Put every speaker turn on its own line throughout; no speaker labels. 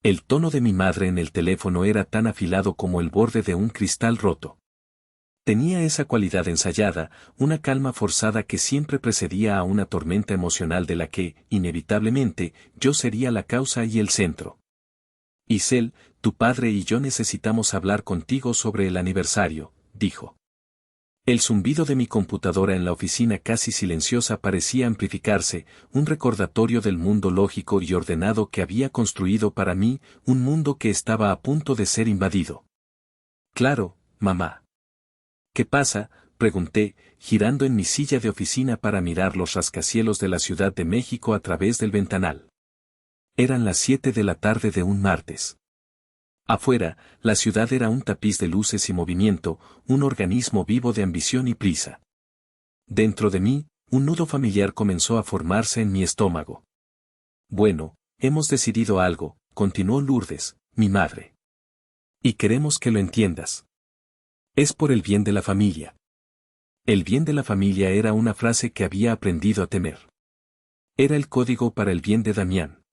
El tono de mi madre en el teléfono era tan afilado como el borde de un cristal roto. Tenía esa cualidad ensayada, una calma forzada que siempre precedía a una tormenta emocional de la que, inevitablemente, yo sería la causa y el centro. Isel, tu padre y yo necesitamos hablar contigo sobre el aniversario, dijo. El zumbido de mi computadora en la oficina casi silenciosa parecía amplificarse, un recordatorio del mundo lógico y ordenado que había construido para mí, un mundo que estaba a punto de ser invadido. Claro, mamá. ¿Qué pasa?, pregunté, girando en mi silla de oficina para mirar los rascacielos de la Ciudad de México a través del ventanal. Eran las 7 de la tarde de un martes. Afuera, la ciudad era un tapiz de luces y movimiento, un organismo vivo de ambición y prisa. Dentro de mí, un nudo familiar comenzó a formarse en mi estómago. Bueno, hemos decidido algo, continuó Lourdes, mi madre. Y queremos que lo entiendas. Es por el bien de la familia. El bien de la familia era una frase que había aprendido a temer. Era el código para el bien de Damián.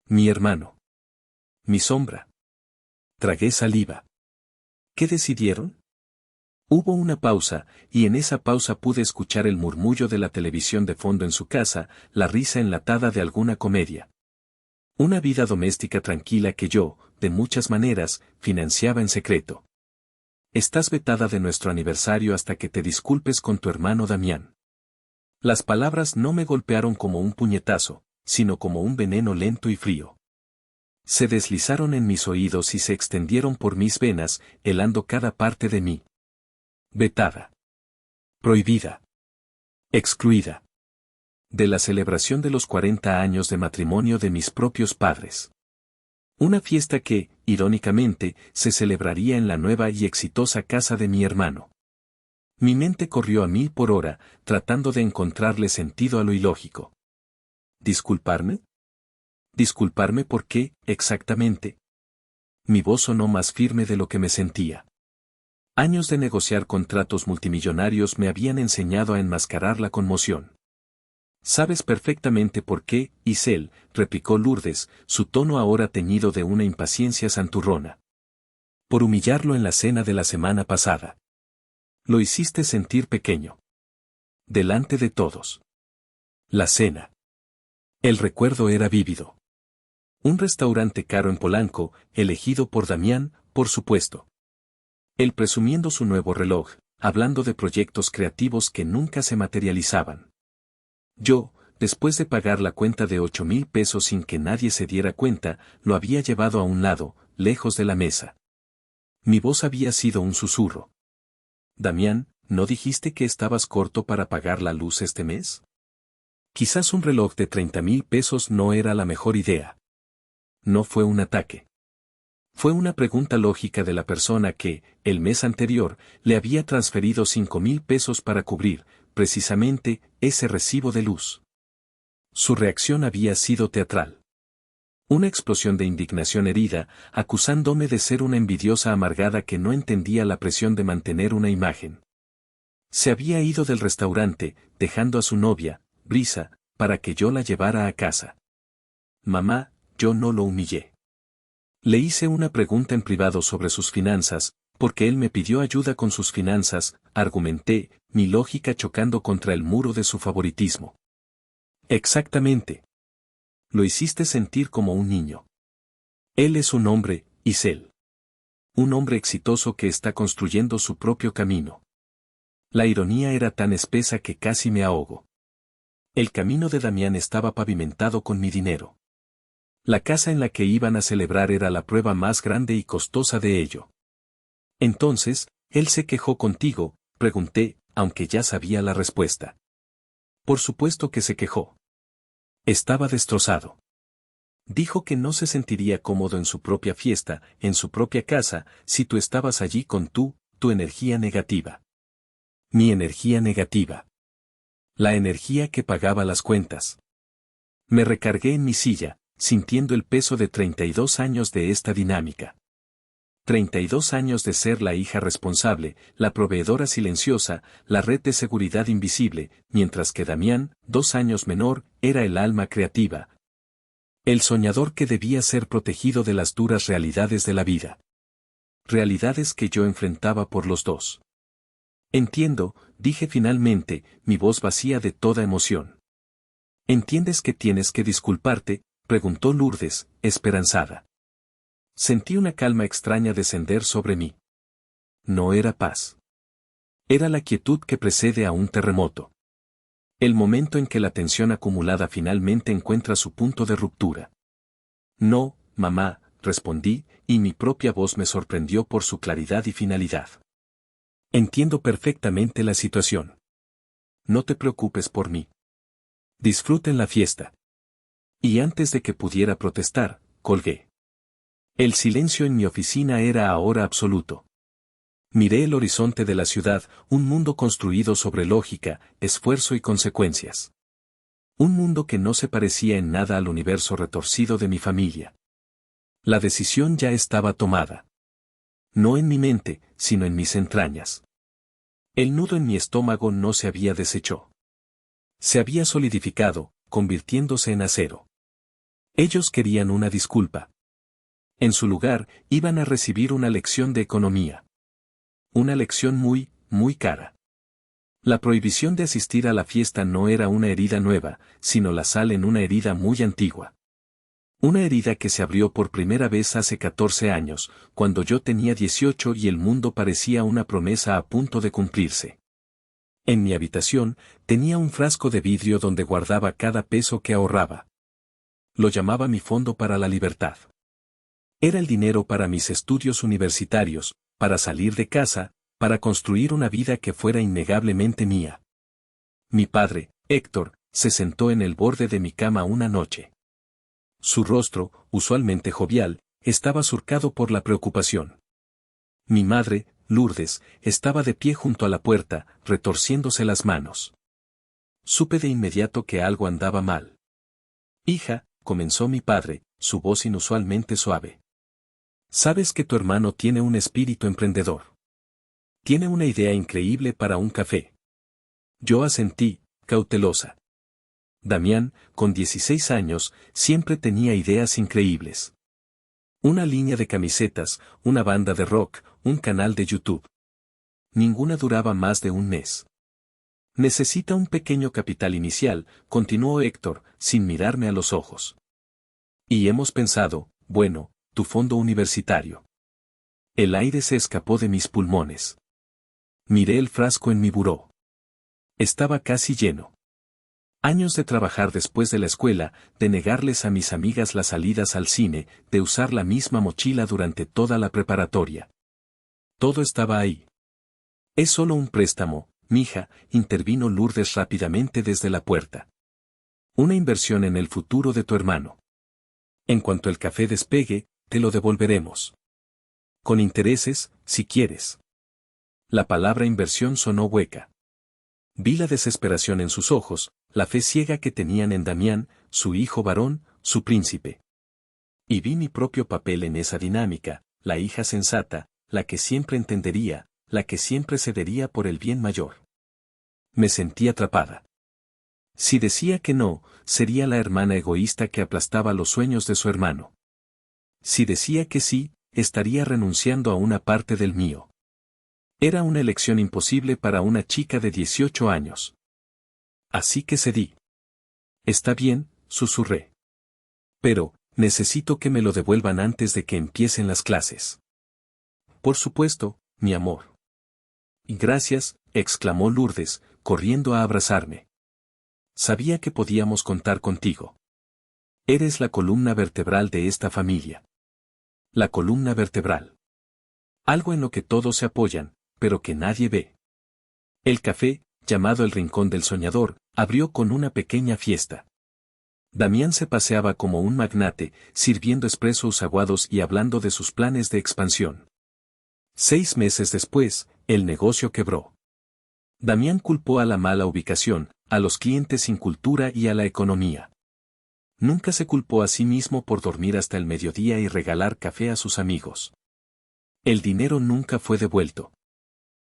Mi hermano. Mi sombra. Tragué saliva. ¿Qué decidieron? Hubo una pausa, y en esa pausa pude escuchar el murmullo de la televisión de fondo en su casa, la risa enlatada de alguna comedia. Una vida doméstica tranquila que yo, de muchas maneras, financiaba en secreto. Estás vetada de nuestro aniversario hasta que te disculpes con tu hermano Damián. Las palabras no me golpearon como un puñetazo, sino como un veneno lento y frío. Se deslizaron en mis oídos y se extendieron por mis venas, helando cada parte de mí. Vetada. Prohibida. Excluida. De la celebración de los 40 años de matrimonio de mis propios padres. Una fiesta que, irónicamente, se celebraría en la nueva y exitosa casa de mi hermano. Mi mente corrió a 1000 por hora, tratando de encontrarle sentido a lo ilógico. ¿Disculparme? ¿Disculparme por qué, exactamente? Mi voz sonó más firme de lo que me sentía. Años de negociar contratos multimillonarios me habían enseñado a enmascarar la conmoción. Sabes perfectamente por qué, Isel, replicó Lourdes, su tono ahora teñido de una impaciencia santurrona. Por humillarlo en la cena de la semana pasada. Lo hiciste sentir pequeño. Delante de todos. La cena. El recuerdo era vívido. Un restaurante caro en Polanco, elegido por Damián, por supuesto. Él presumiendo su nuevo reloj, hablando de proyectos creativos que nunca se materializaban. Yo, después de pagar la cuenta de 8,000 pesos sin que nadie se diera cuenta, lo había llevado a un lado, lejos de la mesa. Mi voz había sido un susurro. Damián, ¿no dijiste que estabas corto para pagar la luz este mes? Quizás un reloj de 30,000 pesos no era la mejor idea. No fue un ataque. Fue una pregunta lógica de la persona que, el mes anterior, le había transferido 5,000 pesos para cubrir, precisamente, ese recibo de luz. Su reacción había sido teatral. Una explosión de indignación herida, acusándome de ser una envidiosa amargada que no entendía la presión de mantener una imagen. Se había ido del restaurante, dejando a su novia, Brisa, para que yo la llevara a casa. Mamá, yo no lo humillé. Le hice una pregunta en privado sobre sus finanzas, porque él me pidió ayuda con sus finanzas, argumenté, mi lógica chocando contra el muro de su favoritismo. Exactamente. Lo hiciste sentir como un niño. Él es un hombre, Isel. Un hombre exitoso que está construyendo su propio camino. La ironía era tan espesa que casi me ahogo. El camino de Damián estaba pavimentado con mi dinero. La casa en la que iban a celebrar era la prueba más grande y costosa de ello. Entonces, ¿él se quejó contigo?, pregunté, aunque ya sabía la respuesta. Por supuesto que se quejó. Estaba destrozado. Dijo que no se sentiría cómodo en su propia fiesta, en su propia casa, si tú estabas allí con tu energía negativa. Mi energía negativa. La energía que pagaba las cuentas. Me recargué en mi silla, sintiendo el peso de 32 años de esta dinámica. 32 años de ser la hija responsable, la proveedora silenciosa, la red de seguridad invisible, mientras que Damián, 2 años menor, era el alma creativa. El soñador que debía ser protegido de las duras realidades de la vida. Realidades que yo enfrentaba por los dos. Entiendo, dije finalmente, mi voz vacía de toda emoción. ¿Entiendes que tienes que disculparte?, preguntó Lourdes, esperanzada. Sentí una calma extraña descender sobre mí. No era paz. Era la quietud que precede a un terremoto. El momento en que la tensión acumulada finalmente encuentra su punto de ruptura. No, mamá, respondí, y mi propia voz me sorprendió por su claridad y finalidad. Entiendo perfectamente la situación. No te preocupes por mí. Disfruten la fiesta. Y antes de que pudiera protestar, colgué. El silencio en mi oficina era ahora absoluto. Miré el horizonte de la ciudad, un mundo construido sobre lógica, esfuerzo y consecuencias. Un mundo que no se parecía en nada al universo retorcido de mi familia. La decisión ya estaba tomada. No en mi mente, sino en mis entrañas. El nudo en mi estómago no se había deshecho. Se había solidificado, convirtiéndose en acero. Ellos querían una disculpa. En su lugar, iban a recibir una lección de economía. Una lección muy, muy cara. La prohibición de asistir a la fiesta no era una herida nueva, sino la sal en una herida muy antigua. Una herida que se abrió por primera vez hace 14 años, cuando yo tenía 18 y el mundo parecía una promesa a punto de cumplirse. En mi habitación, tenía un frasco de vidrio donde guardaba cada peso que ahorraba. Lo llamaba mi fondo para la libertad. Era el dinero para mis estudios universitarios, para salir de casa, para construir una vida que fuera innegablemente mía. Mi padre, Héctor, se sentó en el borde de mi cama una noche. Su rostro, usualmente jovial, estaba surcado por la preocupación. Mi madre, Lourdes, estaba de pie junto a la puerta, retorciéndose las manos. Supe de inmediato que algo andaba mal. Hija, comenzó mi padre, su voz inusualmente suave. Sabes que tu hermano tiene un espíritu emprendedor. Tiene una idea increíble para un café. Yo asentí, cautelosa. Damián, con 16 años, siempre tenía ideas increíbles. Una línea de camisetas, una banda de rock, un canal de YouTube. Ninguna duraba más de un mes. Necesita un pequeño capital inicial, continuó Héctor, sin mirarme a los ojos. Y hemos pensado, bueno, tu fondo universitario. El aire se escapó de mis pulmones. Miré el frasco en mi buró. Estaba casi lleno. Años de trabajar después de la escuela, de negarles a mis amigas las salidas al cine, de usar la misma mochila durante toda la preparatoria. Todo estaba ahí. Es solo un préstamo, mija, intervino Lourdes rápidamente desde la puerta. Una inversión en el futuro de tu hermano. En cuanto el café despegue, te lo devolveremos. Con intereses, si quieres. La palabra inversión sonó hueca. Vi la desesperación en sus ojos, la fe ciega que tenían en Damián, su hijo varón, su príncipe. Y vi mi propio papel en esa dinámica, la hija sensata, la que siempre entendería, la que siempre cedería por el bien mayor. Me sentí atrapada. Si decía que no, sería la hermana egoísta que aplastaba los sueños de su hermano. Si decía que sí, estaría renunciando a una parte del mío. Era una elección imposible para una chica de 18 años. Así que cedí. Está bien, susurré. Pero, necesito que me lo devuelvan antes de que empiecen las clases. Por supuesto, mi amor. Gracias, exclamó Lourdes, corriendo a abrazarme. Sabía que podíamos contar contigo. Eres la columna vertebral de esta familia. La columna vertebral. Algo en lo que todos se apoyan, pero que nadie ve. El café, llamado el Rincón del Soñador, abrió con una pequeña fiesta. Damián se paseaba como un magnate, sirviendo expresos aguados y hablando de sus planes de expansión. 6 meses después, el negocio quebró. Damián culpó a la mala ubicación, a los clientes sin cultura y a la economía. Nunca se culpó a sí mismo por dormir hasta el mediodía y regalar café a sus amigos. El dinero nunca fue devuelto.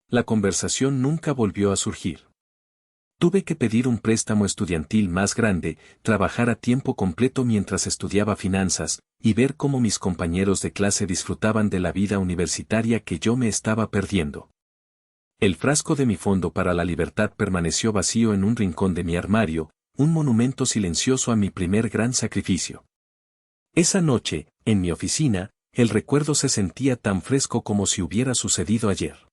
La conversación nunca volvió a surgir. Tuve que pedir un préstamo estudiantil más grande, trabajar a tiempo completo mientras estudiaba finanzas, y ver cómo mis compañeros de clase disfrutaban de la vida universitaria que yo me estaba perdiendo. El frasco de mi fondo para la libertad permaneció vacío en un rincón de mi armario, un monumento silencioso a mi primer gran sacrificio. Esa noche, en mi oficina, el recuerdo se sentía tan fresco como si hubiera sucedido ayer.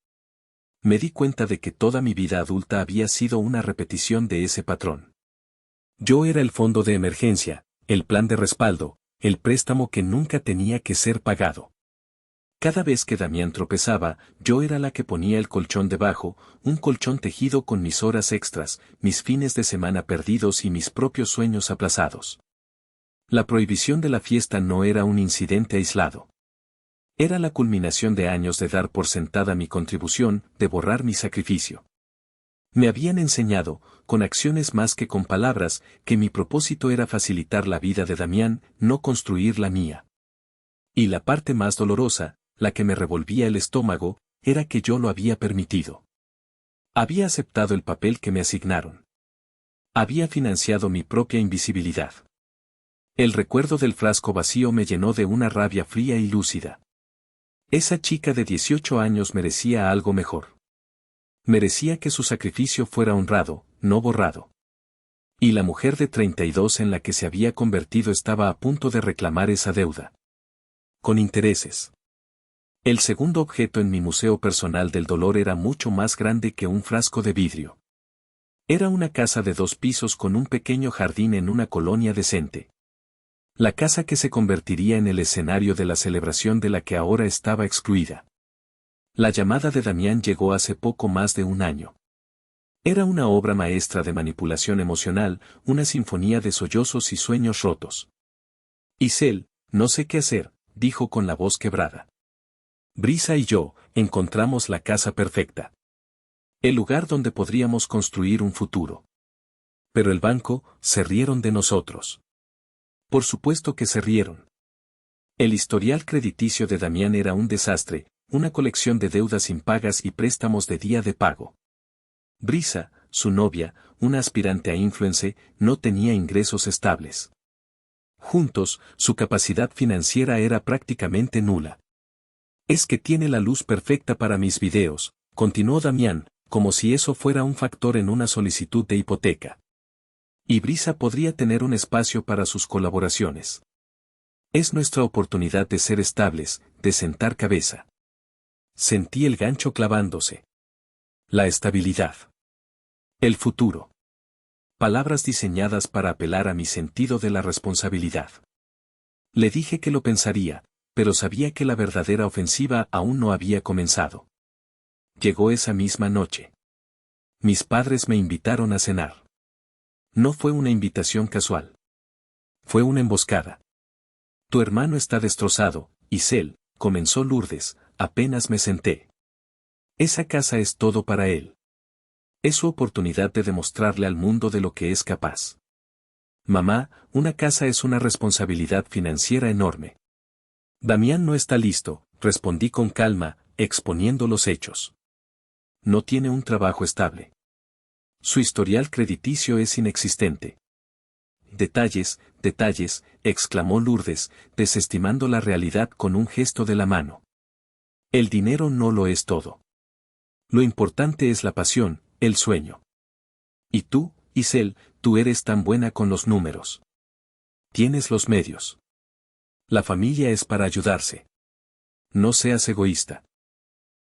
Me di cuenta de que toda mi vida adulta había sido una repetición de ese patrón. Yo era el fondo de emergencia, el plan de respaldo, el préstamo que nunca tenía que ser pagado. Cada vez que Damián tropezaba, yo era la que ponía el colchón debajo, un colchón tejido con mis horas extras, mis fines de semana perdidos y mis propios sueños aplazados. La prohibición de la fiesta no era un incidente aislado. Era la culminación de años de dar por sentada mi contribución, de borrar mi sacrificio. Me habían enseñado, con acciones más que con palabras, que mi propósito era facilitar la vida de Damián, no construir la mía. Y la parte más dolorosa, la que me revolvía el estómago, era que yo lo había permitido. Había aceptado el papel que me asignaron. Había financiado mi propia invisibilidad. El recuerdo del frasco vacío me llenó de una rabia fría y lúcida. Esa chica de 18 años merecía algo mejor. Merecía que su sacrificio fuera honrado, no borrado. Y la mujer de 32 en la que se había convertido estaba a punto de reclamar esa deuda. Con intereses. El segundo objeto en mi museo personal del dolor era mucho más grande que un frasco de vidrio. Era una casa de 2 pisos con un pequeño jardín en una colonia decente. La casa que se convertiría en el escenario de la celebración de la que ahora estaba excluida. La llamada de Damián llegó hace poco más de un año. Era una obra maestra de manipulación emocional, una sinfonía de sollozos y sueños rotos. Isel, no sé qué hacer, dijo con la voz quebrada. Brisa y yo, encontramos la casa perfecta. El lugar donde podríamos construir un futuro. Pero el banco, se rieron de nosotros. Por supuesto que se rieron. El historial crediticio de Damián era un desastre, una colección de deudas impagas y préstamos de día de pago. Brisa, su novia, una aspirante a influencer, no tenía ingresos estables. Juntos, su capacidad financiera era prácticamente nula. Es que tiene la luz perfecta para mis videos, continuó Damián, como si eso fuera un factor en una solicitud de hipoteca. Y Brisa podría tener un espacio para sus colaboraciones. Es nuestra oportunidad de ser estables, de sentar cabeza. Sentí el gancho clavándose. La estabilidad. El futuro. Palabras diseñadas para apelar a mi sentido de la responsabilidad. Le dije que lo pensaría, pero sabía que la verdadera ofensiva aún no había comenzado. Llegó esa misma noche. Mis padres me invitaron a cenar. No fue una invitación casual. Fue una emboscada. Tu hermano está destrozado, Isel, comenzó Lourdes, apenas me senté. Esa casa es todo para él. Es su oportunidad de demostrarle al mundo de lo que es capaz. Mamá, una casa es una responsabilidad financiera enorme. Damián no está listo, respondí con calma, exponiendo los hechos. No tiene un trabajo estable. Su historial crediticio es inexistente. Detalles, detalles, exclamó Lourdes, desestimando la realidad con un gesto de la mano. El dinero no lo es todo. Lo importante es la pasión, el sueño. Y tú, Isel, tú eres tan buena con los números. Tienes los medios. La familia es para ayudarse. No seas egoísta.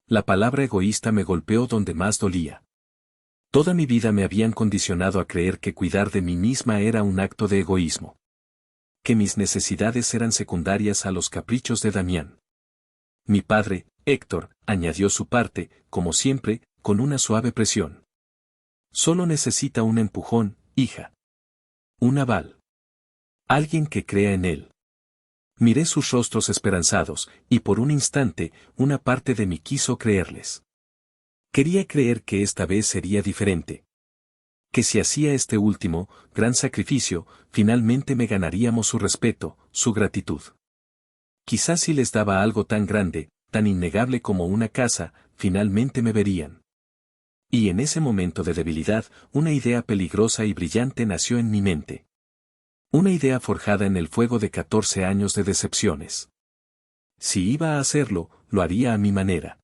La palabra egoísta me golpeó donde más dolía. Toda mi vida me habían condicionado a creer que cuidar de mí misma era un acto de egoísmo. Que mis necesidades eran secundarias a los caprichos de Damián. Mi padre, Héctor, añadió su parte, como siempre, con una suave presión. Solo necesita un empujón, hija. Un aval. Alguien que crea en él. Miré sus rostros esperanzados, y por un instante, una parte de mí quiso creerles. Quería creer que esta vez sería diferente. Que si hacía este último, gran sacrificio, finalmente me ganaríamos su respeto, su gratitud. Quizás si les daba algo tan grande, tan innegable como una casa, finalmente me verían. Y en ese momento de debilidad, una idea peligrosa y brillante nació en mi mente. Una idea forjada en el fuego de 14 años de decepciones. Si iba a hacerlo, lo haría a mi manera.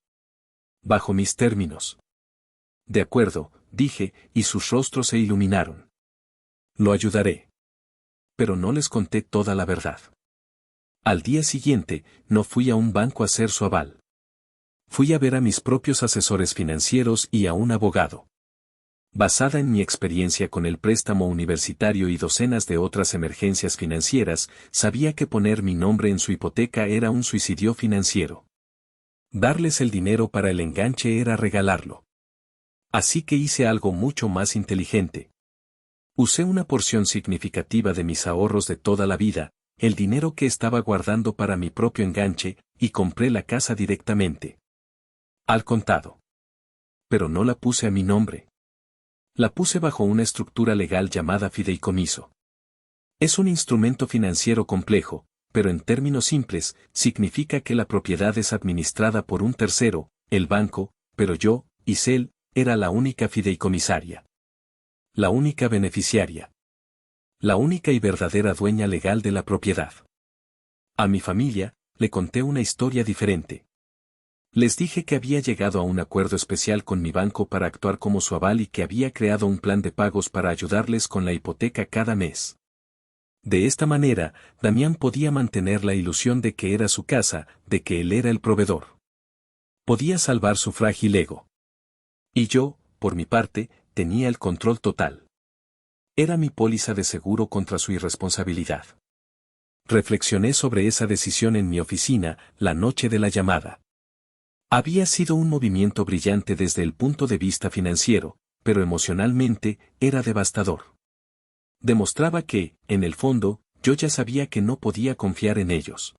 Bajo mis términos. De acuerdo, dije, y sus rostros se iluminaron. Lo ayudaré. Pero no les conté toda la verdad. Al día siguiente, no fui a un banco a hacer su aval. Fui a ver a mis propios asesores financieros y a un abogado. Basada en mi experiencia con el préstamo universitario y docenas de otras emergencias financieras, sabía que poner mi nombre en su hipoteca era un suicidio financiero. Darles el dinero para el enganche era regalarlo. Así que hice algo mucho más inteligente. Usé una porción significativa de mis ahorros de toda la vida, el dinero que estaba guardando para mi propio enganche, y compré la casa directamente. Al contado. Pero no la puse a mi nombre. La puse bajo una estructura legal llamada fideicomiso. Es un instrumento financiero complejo, pero en términos simples, significa que la propiedad es administrada por un tercero, el banco, pero yo, Isel, era la única fideicomisaria. La única beneficiaria. La única y verdadera dueña legal de la propiedad. A mi familia, le conté una historia diferente. Les dije que había llegado a un acuerdo especial con mi banco para actuar como su aval y que había creado un plan de pagos para ayudarles con la hipoteca cada mes. De esta manera, Damián podía mantener la ilusión de que era su casa, de que él era el proveedor. Podía salvar su frágil ego. Y yo, por mi parte, tenía el control total. Era mi póliza de seguro contra su irresponsabilidad. Reflexioné sobre esa decisión en mi oficina, la noche de la llamada. Había sido un movimiento brillante desde el punto de vista financiero, pero emocionalmente, era devastador. Demostraba que, en el fondo, yo ya sabía que no podía confiar en ellos.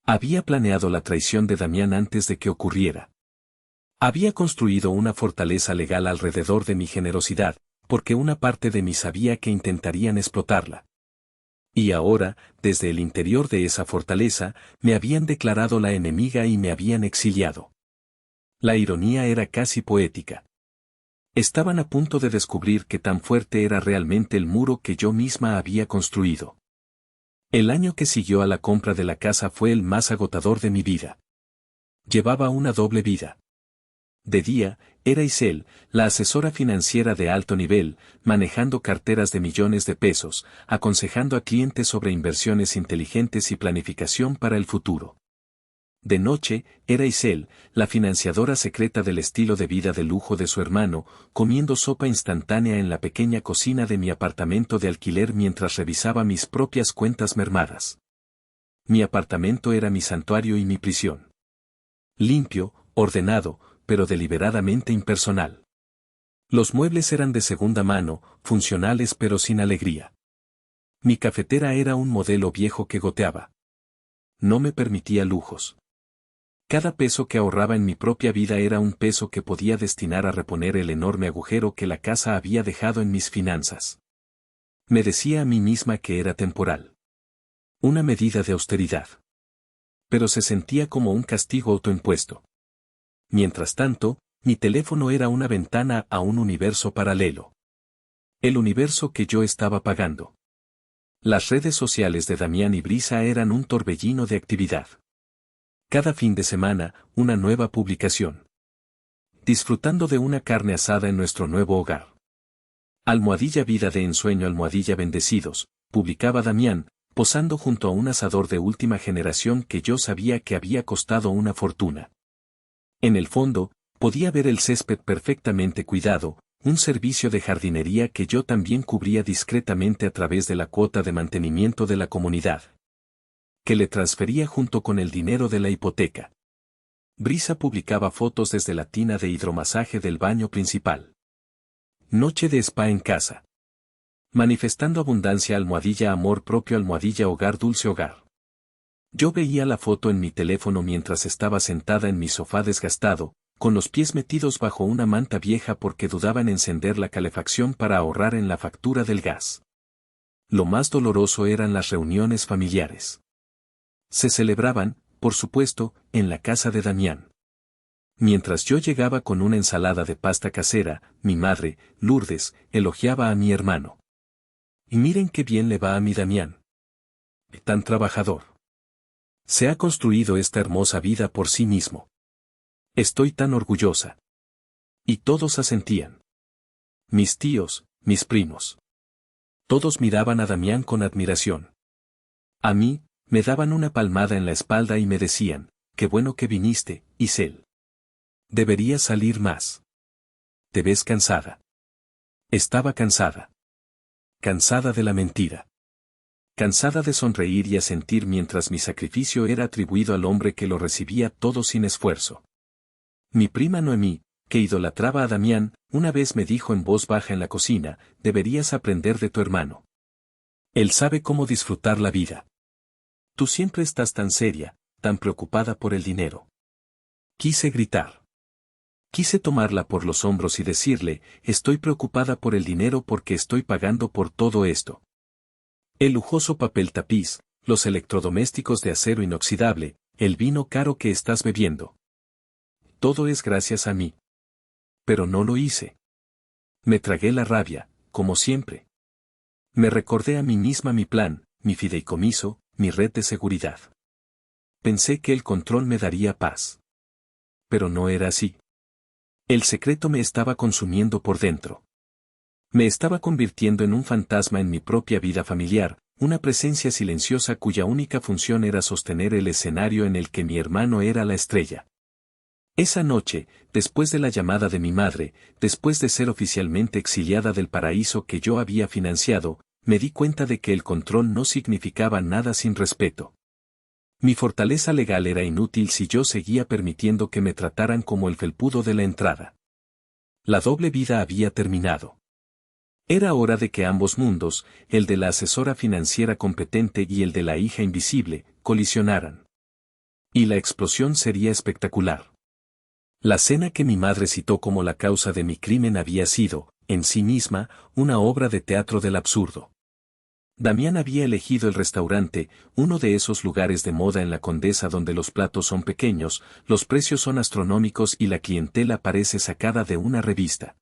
Había planeado la traición de Damián antes de que ocurriera. Había construido una fortaleza legal alrededor de mi generosidad, porque una parte de mí sabía que intentarían explotarla. Y ahora, desde el interior de esa fortaleza, me habían declarado la enemiga y me habían exiliado. La ironía era casi poética. Estaban a punto de descubrir que tan fuerte era realmente el muro que yo misma había construido. El año que siguió a la compra de la casa fue el más agotador de mi vida. Llevaba una doble vida. De día, era Isel, la asesora financiera de alto nivel, manejando carteras de millones de pesos, aconsejando a clientes sobre inversiones inteligentes y planificación para el futuro. De noche, era Isel, la financiadora secreta del estilo de vida de lujo de su hermano, comiendo sopa instantánea en la pequeña cocina de mi apartamento de alquiler mientras revisaba mis propias cuentas mermadas. Mi apartamento era mi santuario y mi prisión. Limpio, ordenado, pero deliberadamente impersonal. Los muebles eran de segunda mano, funcionales pero sin alegría. Mi cafetera era un modelo viejo que goteaba. No me permitía lujos. Cada peso que ahorraba en mi propia vida era un peso que podía destinar a reponer el enorme agujero que la casa había dejado en mis finanzas. Me decía a mí misma que era temporal. Una medida de austeridad. Pero se sentía como un castigo autoimpuesto. Mientras tanto, mi teléfono era una ventana a un universo paralelo. El universo que yo estaba pagando. Las redes sociales de Damián y Brisa eran un torbellino de actividad. Cada fin de semana, una nueva publicación. Disfrutando de una carne asada en nuestro nuevo hogar. Almohadilla vida de ensueño almohadilla bendecidos, publicaba Damián, posando junto a un asador de última generación que yo sabía que había costado una fortuna. En el fondo, podía ver el césped perfectamente cuidado, un servicio de jardinería que yo también cubría discretamente a través de la cuota de mantenimiento de la comunidad, que le transfería junto con el dinero de la hipoteca. Brisa publicaba fotos desde la tina de hidromasaje del baño principal. Noche de spa en casa. Manifestando abundancia almohadilla amor propio almohadilla hogar dulce hogar. Yo veía la foto en mi teléfono mientras estaba sentada en mi sofá desgastado, con los pies metidos bajo una manta vieja porque dudaba en encender la calefacción para ahorrar en la factura del gas. Lo más doloroso eran las reuniones familiares. Se celebraban, por supuesto, en la casa de Damián. Mientras yo llegaba con una ensalada de pasta casera, mi madre, Lourdes, elogiaba a mi hermano. Y miren qué bien le va a mi Damián. Tan trabajador. Se ha construido esta hermosa vida por sí mismo. Estoy tan orgullosa. Y todos asentían. Mis tíos, mis primos. Todos miraban a Damián con admiración. A mí, me daban una palmada en la espalda y me decían, qué bueno que viniste, Isel. Deberías salir más. Te ves cansada. Estaba cansada. Cansada de la mentira. Cansada de sonreír y asentir mientras mi sacrificio era atribuido al hombre que lo recibía todo sin esfuerzo. Mi prima Noemí, que idolatraba a Damián, una vez me dijo en voz baja en la cocina, deberías aprender de tu hermano. Él sabe cómo disfrutar la vida. Tú siempre estás tan seria, tan preocupada por el dinero. Quise gritar. Quise tomarla por los hombros y decirle, estoy preocupada por el dinero porque estoy pagando por todo esto. El lujoso papel tapiz, los electrodomésticos de acero inoxidable, el vino caro que estás bebiendo. Todo es gracias a mí. Pero no lo hice. Me tragué la rabia, como siempre. Me recordé a mí misma mi plan, mi fideicomiso, mi red de seguridad. Pensé que el control me daría paz. Pero no era así. El secreto me estaba consumiendo por dentro. Me estaba convirtiendo en un fantasma en mi propia vida familiar, una presencia silenciosa cuya única función era sostener el escenario en el que mi hermano era la estrella. Esa noche, después de la llamada de mi madre, después de ser oficialmente exiliada del paraíso que yo había financiado, me di cuenta de que el control no significaba nada sin respeto. Mi fortaleza legal era inútil si yo seguía permitiendo que me trataran como el felpudo de la entrada. La doble vida había terminado. Era hora de que ambos mundos, el de la asesora financiera competente y el de la hija invisible, colisionaran. Y la explosión sería espectacular. La cena que mi madre citó como la causa de mi crimen había sido, en sí misma, una obra de teatro del absurdo. Damián había elegido el restaurante, uno de esos lugares de moda en la Condesa donde los platos son pequeños, los precios son astronómicos y la clientela parece sacada de una revista.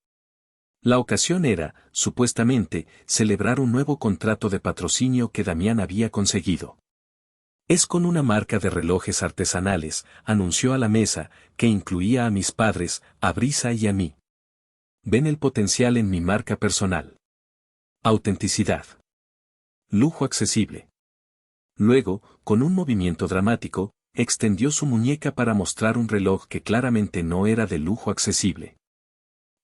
La ocasión era, supuestamente, celebrar un nuevo contrato de patrocinio que Damián había conseguido. Es con una marca de relojes artesanales, anunció a la mesa, que incluía a mis padres, a Brisa y a mí. Ven el potencial en mi marca personal. Autenticidad. Lujo accesible. Luego, con un movimiento dramático, extendió su muñeca para mostrar un reloj que claramente no era de lujo accesible.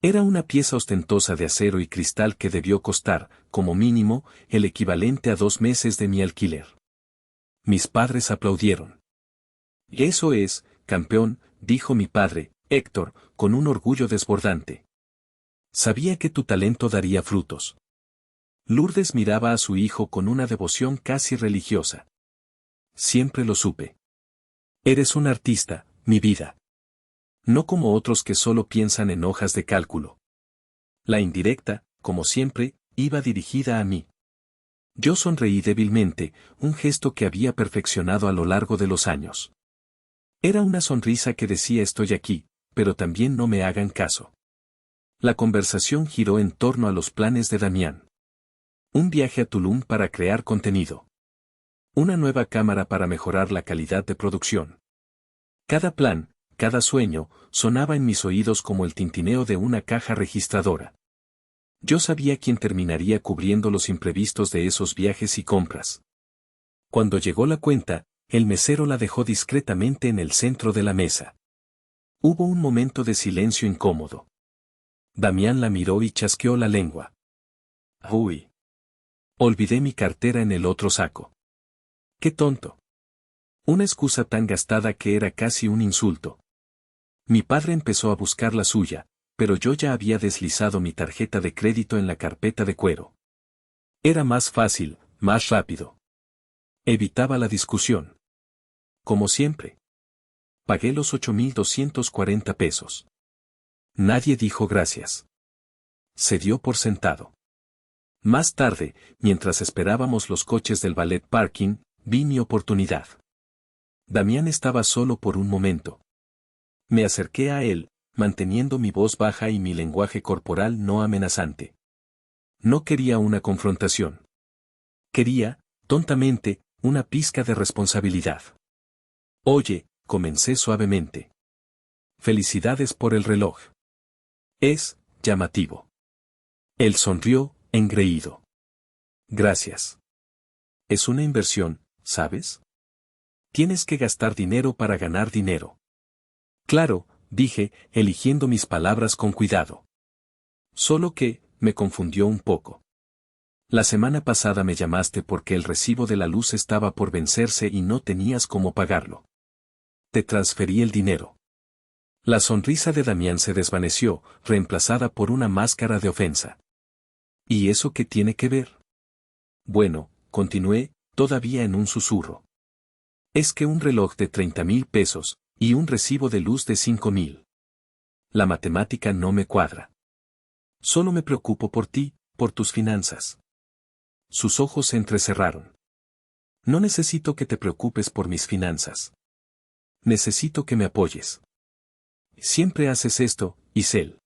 Era una pieza ostentosa de acero y cristal que debió costar, como mínimo, el equivalente a 2 meses de mi alquiler. Mis padres aplaudieron. Eso es, campeón, dijo mi padre, Héctor, con un orgullo desbordante. Sabía que tu talento daría frutos. Lourdes miraba a su hijo con una devoción casi religiosa. Siempre lo supe. Eres un artista, mi vida. No como otros que solo piensan en hojas de cálculo. La indirecta, como siempre, iba dirigida a mí. Yo sonreí débilmente, un gesto que había perfeccionado a lo largo de los años. Era una sonrisa que decía estoy aquí, pero también no me hagan caso. La conversación giró en torno a los planes de Damián. Un viaje a Tulum para crear contenido. Una nueva cámara para mejorar la calidad de producción. Cada plan, cada sueño, sonaba en mis oídos como el tintineo de una caja registradora. Yo sabía quién terminaría cubriendo los imprevistos de esos viajes y compras. Cuando llegó la cuenta, el mesero la dejó discretamente en el centro de la mesa. Hubo un momento de silencio incómodo. Damián la miró y chasqueó la lengua. Uy. Olvidé mi cartera en el otro saco. ¡Qué tonto! Una excusa tan gastada que era casi un insulto. Mi padre empezó a buscar la suya, pero yo ya había deslizado mi tarjeta de crédito en la carpeta de cuero. Era más fácil, más rápido. Evitaba la discusión. Como siempre. Pagué los 8,240 pesos. Nadie dijo gracias. Se dio por sentado. Más tarde, mientras esperábamos los coches del ballet parking, vi mi oportunidad. Damián estaba solo por un momento. Me acerqué a él, manteniendo mi voz baja y mi lenguaje corporal no amenazante. No quería una confrontación. Quería, tontamente, una pizca de responsabilidad. Oye, comencé suavemente. Felicidades por el reloj. Es llamativo. Él sonrió, engreído. Gracias. Es una inversión, ¿sabes? Tienes que gastar dinero para ganar dinero. Claro, dije, eligiendo mis palabras con cuidado. Solo que, me confundió un poco. La semana pasada me llamaste porque el recibo de la luz estaba por vencerse y no tenías cómo pagarlo. Te transferí el dinero. La sonrisa de Damián se desvaneció, reemplazada por una máscara de ofensa. ¿Y eso qué tiene que ver? Bueno, continué, todavía en un susurro. Es que un reloj de 30,000 pesos, y un recibo de luz de 5,000. La matemática no me cuadra. Solo me preocupo por ti, por tus finanzas. Sus ojos se entrecerraron. No necesito que te preocupes por mis finanzas. Necesito que me apoyes. Siempre haces esto, Isel.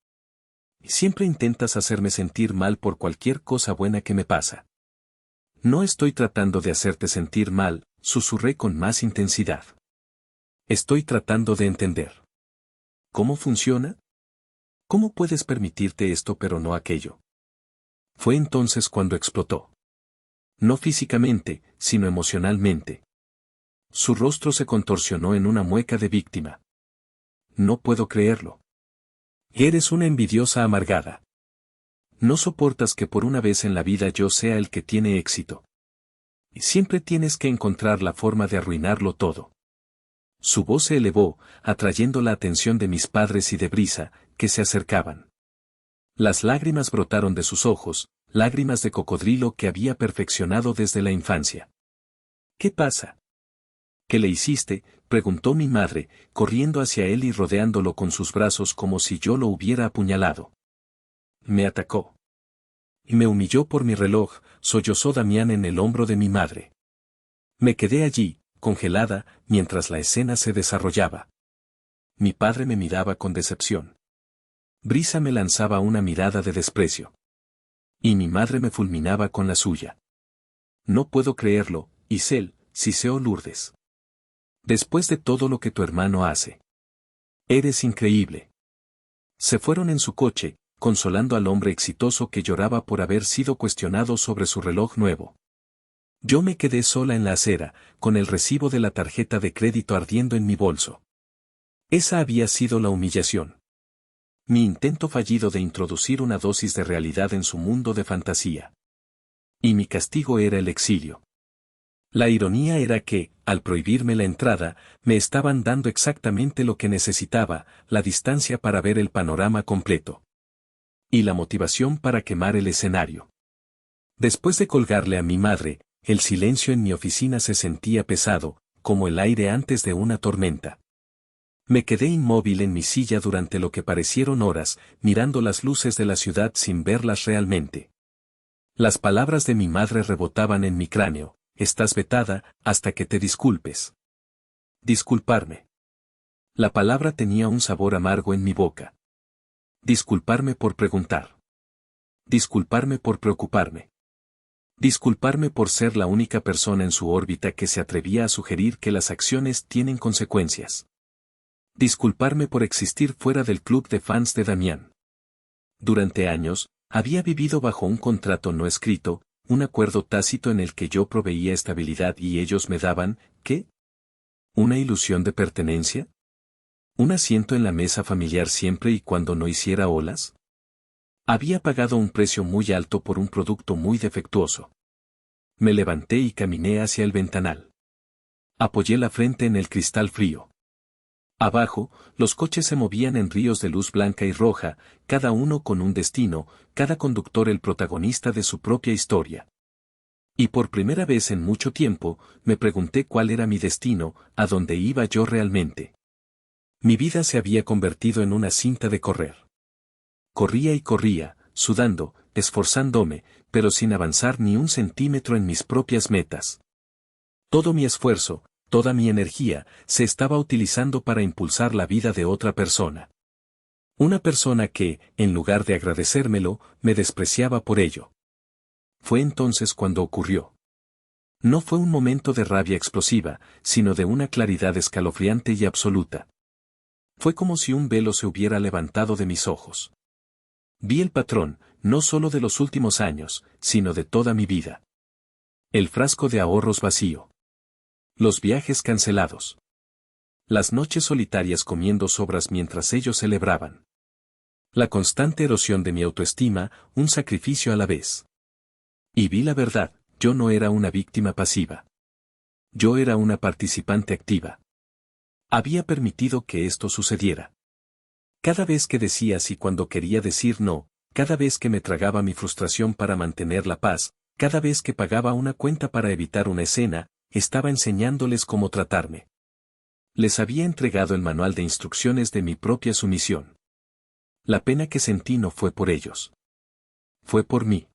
Siempre intentas hacerme sentir mal por cualquier cosa buena que me pasa. No estoy tratando de hacerte sentir mal, susurré con más intensidad. Estoy tratando de entender. ¿Cómo funciona? ¿Cómo puedes permitirte esto pero no aquello? Fue entonces cuando explotó. No físicamente, sino emocionalmente. Su rostro se contorsionó en una mueca de víctima. No puedo creerlo. Eres una envidiosa amargada. No soportas que por una vez en la vida yo sea el que tiene éxito. Y siempre tienes que encontrar la forma de arruinarlo todo. Su voz se elevó, atrayendo la atención de mis padres y de Brisa, que se acercaban. Las lágrimas brotaron de sus ojos, lágrimas de cocodrilo que había perfeccionado desde la infancia. ¿Qué pasa? ¿Qué le hiciste?, preguntó mi madre, corriendo hacia él y rodeándolo con sus brazos como si yo lo hubiera apuñalado. Me atacó. Y me humilló por mi reloj, sollozó Damián en el hombro de mi madre. Me quedé allí, congelada, mientras la escena se desarrollaba. Mi padre me miraba con decepción. Brisa me lanzaba una mirada de desprecio. Y mi madre me fulminaba con la suya. No puedo creerlo, Isel, siseó Lourdes. Después de todo lo que tu hermano hace. Eres increíble. Se fueron en su coche, consolando al hombre exitoso que lloraba por haber sido cuestionado sobre su reloj nuevo. Yo me quedé sola en la acera, con el recibo de la tarjeta de crédito ardiendo en mi bolso. Esa había sido la humillación. Mi intento fallido de introducir una dosis de realidad en su mundo de fantasía. Y mi castigo era el exilio. La ironía era que, al prohibirme la entrada, me estaban dando exactamente lo que necesitaba, la distancia para ver el panorama completo. Y la motivación para quemar el escenario. Después de colgarle a mi madre, el silencio en mi oficina se sentía pesado, como el aire antes de una tormenta. Me quedé inmóvil en mi silla durante lo que parecieron horas, mirando las luces de la ciudad sin verlas realmente. Las palabras de mi madre rebotaban en mi cráneo. Estás vetada, hasta que te disculpes. Disculparme. La palabra tenía un sabor amargo en mi boca. Disculparme por preguntar. Disculparme por preocuparme. Disculparme por ser la única persona en su órbita que se atrevía a sugerir que las acciones tienen consecuencias. Disculparme por existir fuera del club de fans de Damián. Durante años, había vivido bajo un contrato no escrito, un acuerdo tácito en el que yo proveía estabilidad y ellos me daban, ¿qué? ¿Una ilusión de pertenencia? ¿Un asiento en la mesa familiar siempre y cuando no hiciera olas? Había pagado un precio muy alto por un producto muy defectuoso. Me levanté y caminé hacia el ventanal. Apoyé la frente en el cristal frío. Abajo, los coches se movían en ríos de luz blanca y roja, cada uno con un destino, cada conductor el protagonista de su propia historia. Y por primera vez en mucho tiempo, me pregunté cuál era mi destino, a dónde iba yo realmente. Mi vida se había convertido en una cinta de correr. Corría y corría, sudando, esforzándome, pero sin avanzar ni un centímetro en mis propias metas. Todo mi esfuerzo, Toda mi energía se estaba utilizando para impulsar la vida de otra persona. Una persona que, en lugar de agradecérmelo, me despreciaba por ello. Fue entonces cuando ocurrió. No fue un momento de rabia explosiva, sino de una claridad escalofriante y absoluta. Fue como si un velo se hubiera levantado de mis ojos. Vi el patrón, no solo de los últimos años, sino de toda mi vida. El frasco de ahorros vacío. Los viajes cancelados. Las noches solitarias comiendo sobras mientras ellos celebraban. La constante erosión de mi autoestima, un sacrificio a la vez. Y vi la verdad, yo no era una víctima pasiva. Yo era una participante activa. Había permitido que esto sucediera. Cada vez que decía sí cuando quería decir no, cada vez que me tragaba mi frustración para mantener la paz, cada vez que pagaba una cuenta para evitar una escena, estaba enseñándoles cómo tratarme. Les había entregado el manual de instrucciones de mi propia sumisión. La pena que sentí no fue por ellos. Fue por mí.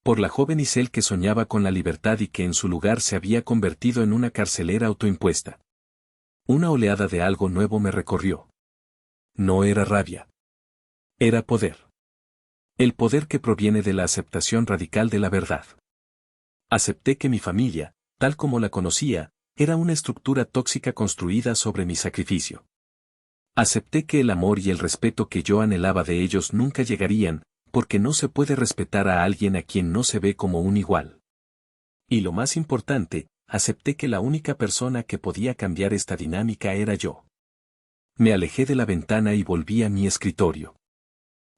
Por la joven Isel que soñaba con la libertad y que en su lugar se había convertido en una carcelera autoimpuesta. Una oleada de algo nuevo me recorrió. No era rabia. Era poder. El poder que proviene de la aceptación radical de la verdad. Acepté que mi familia, tal como la conocía, era una estructura tóxica construida sobre mi sacrificio. Acepté que el amor y el respeto que yo anhelaba de ellos nunca llegarían, porque no se puede respetar a alguien a quien no se ve como un igual. Y lo más importante, acepté que la única persona que podía cambiar esta dinámica era yo. Me alejé de la ventana y volví a mi escritorio.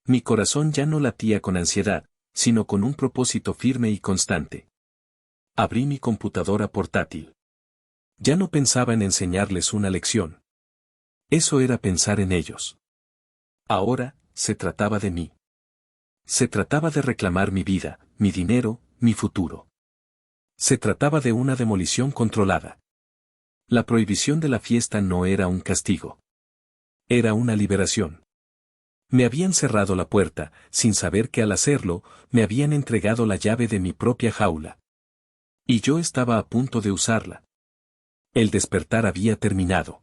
Mi corazón ya no latía con ansiedad, sino con un propósito firme y constante. Abrí mi computadora portátil. Ya no pensaba en enseñarles una lección. Eso era pensar en ellos. Ahora, se trataba de mí. Se trataba de reclamar mi vida, mi dinero, mi futuro. Se trataba de una demolición controlada. La prohibición de la fiesta no era un castigo. Era una liberación. Me habían cerrado la puerta, sin saber que al hacerlo, me habían entregado la llave de mi propia jaula. Y yo estaba a punto de usarla. El despertar había terminado.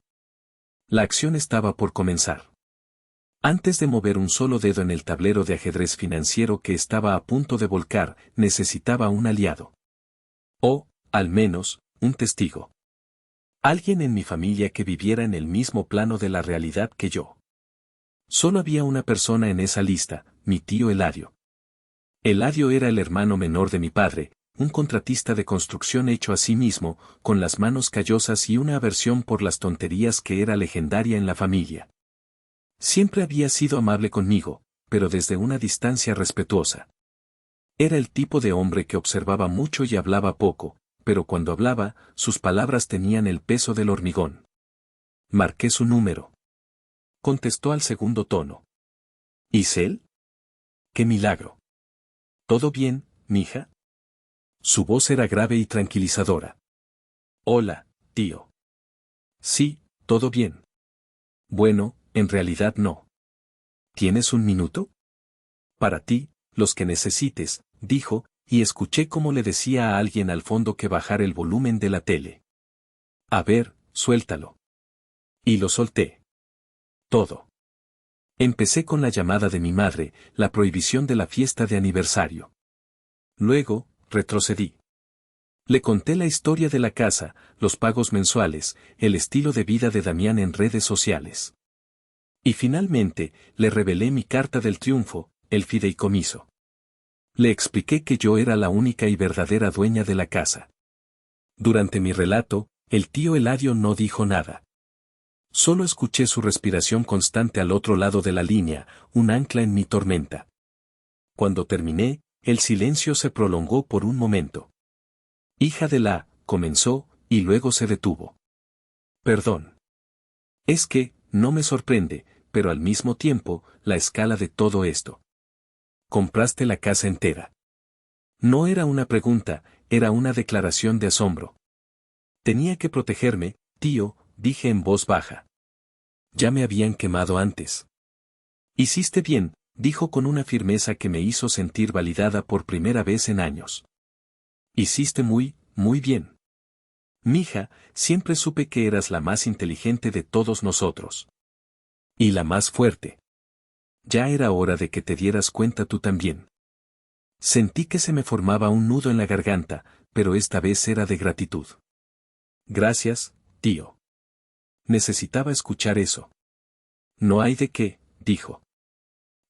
La acción estaba por comenzar. Antes de mover un solo dedo en el tablero de ajedrez financiero que estaba a punto de volcar, necesitaba un aliado. O, al menos, un testigo. Alguien en mi familia que viviera en el mismo plano de la realidad que yo. Solo había una persona en esa lista, mi tío Eladio. Eladio era el hermano menor de mi padre, un contratista de construcción hecho a sí mismo, con las manos callosas y una aversión por las tonterías que era legendaria en la familia. Siempre había sido amable conmigo, pero desde una distancia respetuosa. Era el tipo de hombre que observaba mucho y hablaba poco, pero cuando hablaba, sus palabras tenían el peso del hormigón. Marqué su número. Contestó al segundo tono. ¿Isel? ¡Qué milagro! ¿Todo bien, mija? Su voz era grave y tranquilizadora. Hola, tío. Sí, todo bien. Bueno, en realidad no. ¿Tienes un minuto? Para ti, los que necesites, dijo, y escuché cómo le decía a alguien al fondo que bajara el volumen de la tele. A ver, suéltalo. Y lo solté. Todo. Empecé con la llamada de mi madre, la prohibición de la fiesta de aniversario. Luego, retrocedí. Le conté la historia de la casa, los pagos mensuales, el estilo de vida de Damián en redes sociales. Y finalmente, le revelé mi carta del triunfo, el fideicomiso. Le expliqué que yo era la única y verdadera dueña de la casa. Durante mi relato, el tío Eladio no dijo nada. Solo escuché su respiración constante al otro lado de la línea, un ancla en mi tormenta. Cuando terminé, el silencio se prolongó por un momento. Hija de la, comenzó, y luego se detuvo. Perdón. Es que, no me sorprende, pero al mismo tiempo, la escala de todo esto. Compraste la casa entera. No era una pregunta, era una declaración de asombro. Tenía que protegerme, tío, dije en voz baja. Ya me habían quemado antes. Hiciste bien, dijo con una firmeza que me hizo sentir validada por primera vez en años. Hiciste muy bien. Mija, siempre supe que eras la más inteligente de todos nosotros. Y la más fuerte. Ya era hora de que te dieras cuenta tú también. Sentí que se me formaba un nudo en la garganta, pero esta vez era de gratitud. Gracias, tío. Necesitaba escuchar eso. No hay de qué, dijo.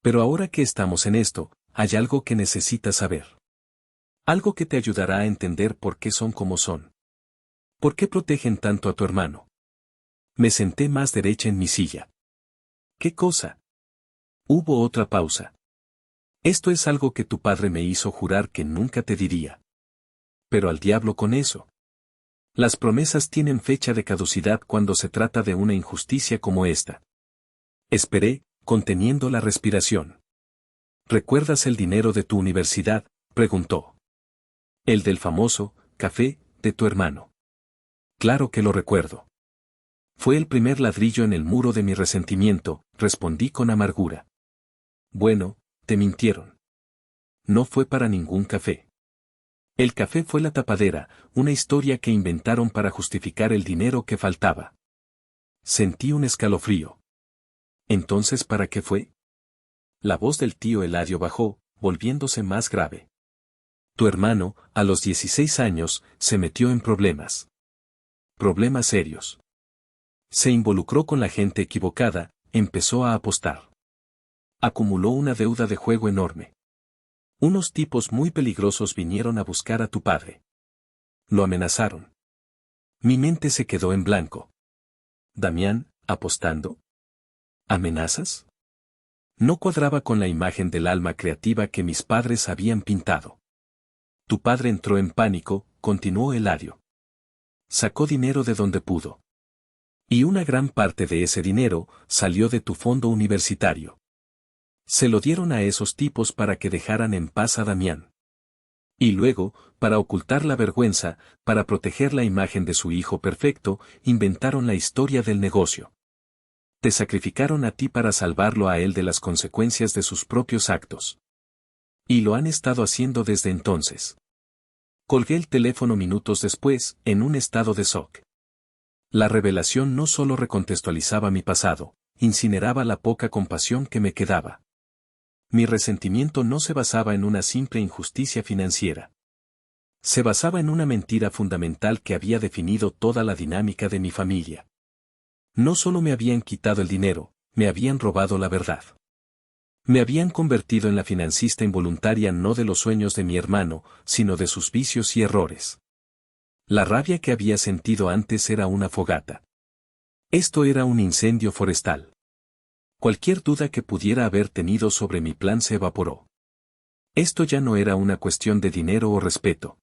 Pero ahora que estamos en esto, hay algo que necesitas saber. Algo que te ayudará a entender por qué son como son. ¿Por qué protegen tanto a tu hermano? Me senté más derecha en mi silla. ¿Qué cosa? Hubo otra pausa. Esto es algo que tu padre me hizo jurar que nunca te diría. Pero al diablo con eso. Las promesas tienen fecha de caducidad cuando se trata de una injusticia como esta. Esperé, conteniendo la respiración. ¿Recuerdas el dinero de tu universidad?, preguntó. El del famoso café de tu hermano. Claro que lo recuerdo. Fue el primer ladrillo en el muro de mi resentimiento, respondí con amargura. Bueno, te mintieron. No fue para ningún café. El café fue la tapadera, una historia que inventaron para justificar el dinero que faltaba. Sentí un escalofrío. ¿Entonces para qué fue? La voz del tío Eladio bajó, volviéndose más grave. Tu hermano, a los 16 años, se metió en problemas. Problemas serios. Se involucró con la gente equivocada, empezó a apostar. Acumuló una deuda de juego enorme. Unos tipos muy peligrosos vinieron a buscar a tu padre. Lo amenazaron. Mi mente se quedó en blanco. Damián, apostando. ¿Amenazas? No cuadraba con la imagen del alma creativa que mis padres habían pintado. Tu padre entró en pánico, continuó Eladio. Sacó dinero de donde pudo. Y una gran parte de ese dinero salió de tu fondo universitario. Se lo dieron a esos tipos para que dejaran en paz a Damián. Y luego, para ocultar la vergüenza, para proteger la imagen de su hijo perfecto, inventaron la historia del negocio. Te sacrificaron a ti para salvarlo a él de las consecuencias de sus propios actos. Y lo han estado haciendo desde entonces. Colgué el teléfono minutos después, en un estado de shock. La revelación no solo recontextualizaba mi pasado, incineraba la poca compasión que me quedaba. Mi resentimiento no se basaba en una simple injusticia financiera. Se basaba en una mentira fundamental que había definido toda la dinámica de mi familia. No solo me habían quitado el dinero, me habían robado la verdad. Me habían convertido en la financista involuntaria no de los sueños de mi hermano, sino de sus vicios y errores. La rabia que había sentido antes era una fogata. Esto era un incendio forestal. Cualquier duda que pudiera haber tenido sobre mi plan se evaporó. Esto ya no era una cuestión de dinero o respeto.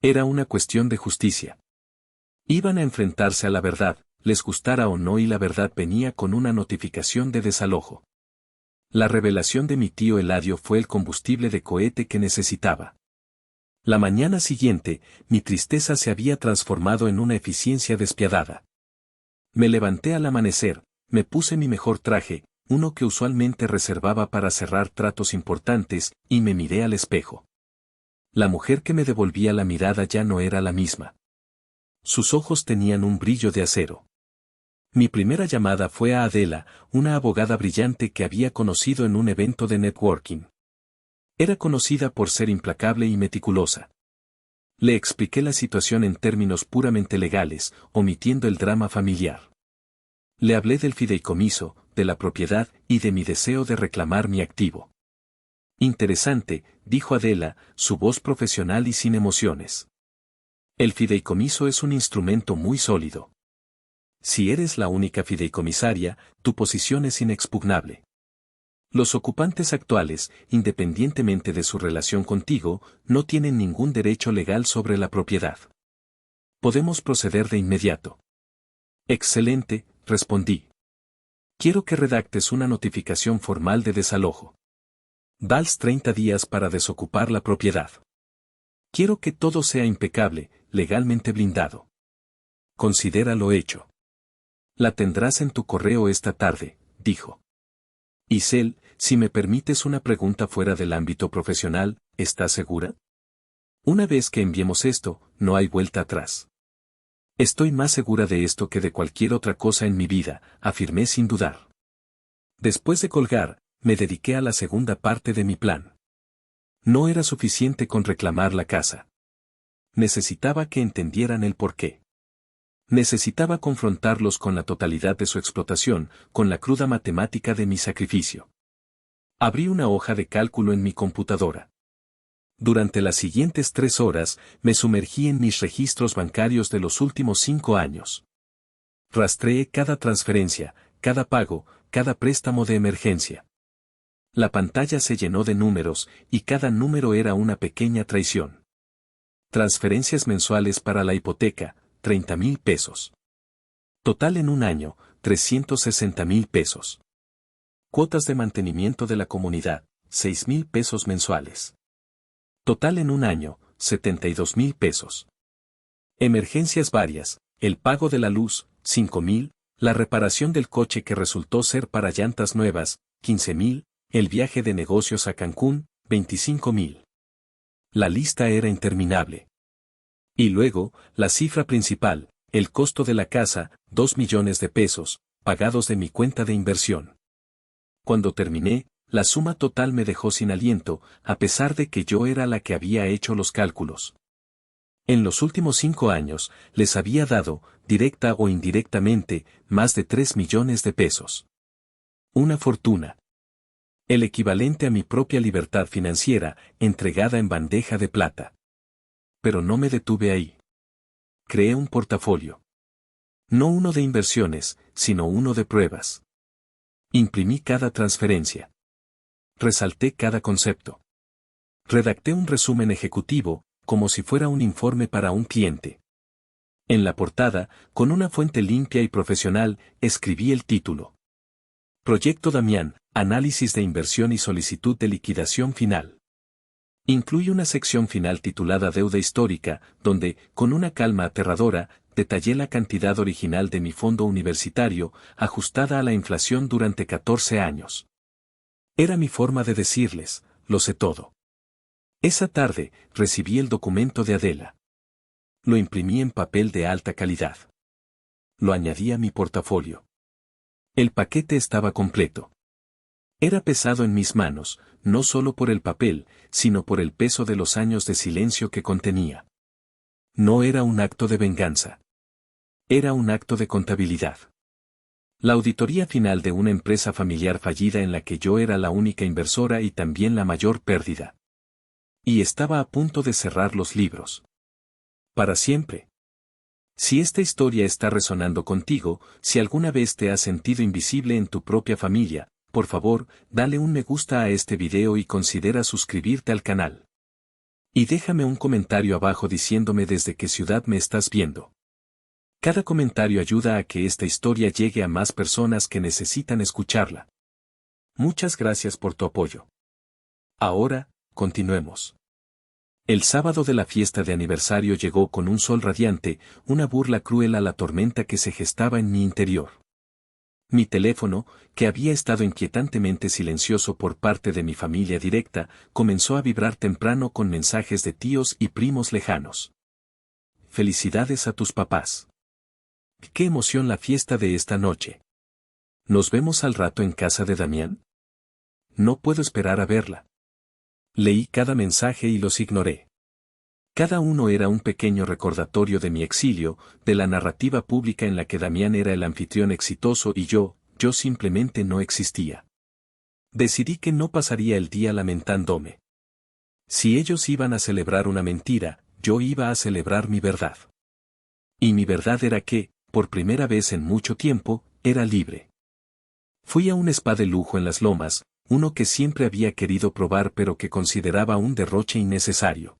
Era una cuestión de justicia. Iban a enfrentarse a la verdad, les gustara o no, y la verdad venía con una notificación de desalojo. La revelación de mi tío Eladio fue el combustible de cohete que necesitaba. La mañana siguiente, mi tristeza se había transformado en una eficiencia despiadada. Me levanté al amanecer, me puse mi mejor traje, uno que usualmente reservaba para cerrar tratos importantes, y me miré al espejo. La mujer que me devolvía la mirada ya no era la misma. Sus ojos tenían un brillo de acero. Mi primera llamada fue a Adela, una abogada brillante que había conocido en un evento de networking. Era conocida por ser implacable y meticulosa. Le expliqué la situación en términos puramente legales, omitiendo el drama familiar. Le hablé del fideicomiso, de la propiedad y de mi deseo de reclamar mi activo. Interesante, dijo Adela, su voz profesional y sin emociones. El fideicomiso es un instrumento muy sólido. Si eres la única fideicomisaria, tu posición es inexpugnable. Los ocupantes actuales, independientemente de su relación contigo, no tienen ningún derecho legal sobre la propiedad. Podemos proceder de inmediato. Excelente, respondí. Quiero que redactes una notificación formal de desalojo. Dals 30 días para desocupar la propiedad. Quiero que todo sea impecable, legalmente blindado. Considera lo hecho. La tendrás en tu correo esta tarde, dijo. Isel, si me permites una pregunta fuera del ámbito profesional, ¿estás segura? Una vez que enviemos esto, no hay vuelta atrás. Estoy más segura de esto que de cualquier otra cosa en mi vida, afirmé sin dudar. Después de colgar, me dediqué a la segunda parte de mi plan. No era suficiente con reclamar la casa. Necesitaba que entendieran el porqué. Necesitaba confrontarlos con la totalidad de su explotación, con la cruda matemática de mi sacrificio. Abrí una hoja de cálculo en mi computadora. Durante las siguientes 3 horas, me sumergí en mis registros bancarios de los últimos 5 años. Rastreé cada transferencia, cada pago, cada préstamo de emergencia. La pantalla se llenó de números, y cada número era una pequeña traición. Transferencias mensuales para la hipoteca, 30,000 pesos. Total en un año, 360,000 pesos. Cuotas de mantenimiento de la comunidad, 6,000 pesos mensuales. Total en un año, 72,000 pesos. Emergencias varias, el pago de la luz, 5,000, la reparación del coche que resultó ser para llantas nuevas, 15,000, el viaje de negocios a Cancún, 25,000. La lista era interminable. Y luego, la cifra principal, el costo de la casa, 2 millones de pesos, pagados de mi cuenta de inversión. Cuando terminé, la suma total me dejó sin aliento, a pesar de que yo era la que había hecho los cálculos. En los últimos 5 años, les había dado, directa o indirectamente, más de 3 millones de pesos. Una fortuna. El equivalente a mi propia libertad financiera, entregada en bandeja de plata. Pero no me detuve ahí. Creé un portafolio. No uno de inversiones, sino uno de pruebas. Imprimí cada transferencia. Resalté cada concepto. Redacté un resumen ejecutivo, como si fuera un informe para un cliente. En la portada, con una fuente limpia y profesional, escribí el título. Proyecto Damián, análisis de inversión y solicitud de liquidación final. Incluye una sección final titulada Deuda histórica, donde, con una calma aterradora, detallé la cantidad original de mi fondo universitario, ajustada a la inflación durante 14 años. Era mi forma de decirles, lo sé todo. Esa tarde, recibí el documento de Adela. Lo imprimí en papel de alta calidad. Lo añadí a mi portafolio. El paquete estaba completo. Era pesado en mis manos, no solo por el papel, sino por el peso de los años de silencio que contenía. No era un acto de venganza. Era un acto de contabilidad. La auditoría final de una empresa familiar fallida en la que yo era la única inversora y también la mayor pérdida. Y estaba a punto de cerrar los libros. Para siempre. Si esta historia está resonando contigo, si alguna vez te has sentido invisible en tu propia familia, por favor, dale un me gusta a este video y considera suscribirte al canal. Y déjame un comentario abajo diciéndome desde qué ciudad me estás viendo. Cada comentario ayuda a que esta historia llegue a más personas que necesitan escucharla. Muchas gracias por tu apoyo. Ahora, continuemos. El sábado de la fiesta de aniversario llegó con un sol radiante, una burla cruel a la tormenta que se gestaba en mi interior. Mi teléfono, que había estado inquietantemente silencioso por parte de mi familia directa, comenzó a vibrar temprano con mensajes de tíos y primos lejanos. Felicidades a tus papás. ¡Qué emoción la fiesta de esta noche! ¿Nos vemos al rato en casa de Damián? No puedo esperar a verla. Leí cada mensaje y los ignoré. Cada uno era un pequeño recordatorio de mi exilio, de la narrativa pública en la que Damián era el anfitrión exitoso y yo simplemente no existía. Decidí que no pasaría el día lamentándome. Si ellos iban a celebrar una mentira, yo iba a celebrar mi verdad. Y mi verdad era que, por primera vez en mucho tiempo, era libre. Fui a un spa de lujo en Las Lomas, uno que siempre había querido probar pero que consideraba un derroche innecesario.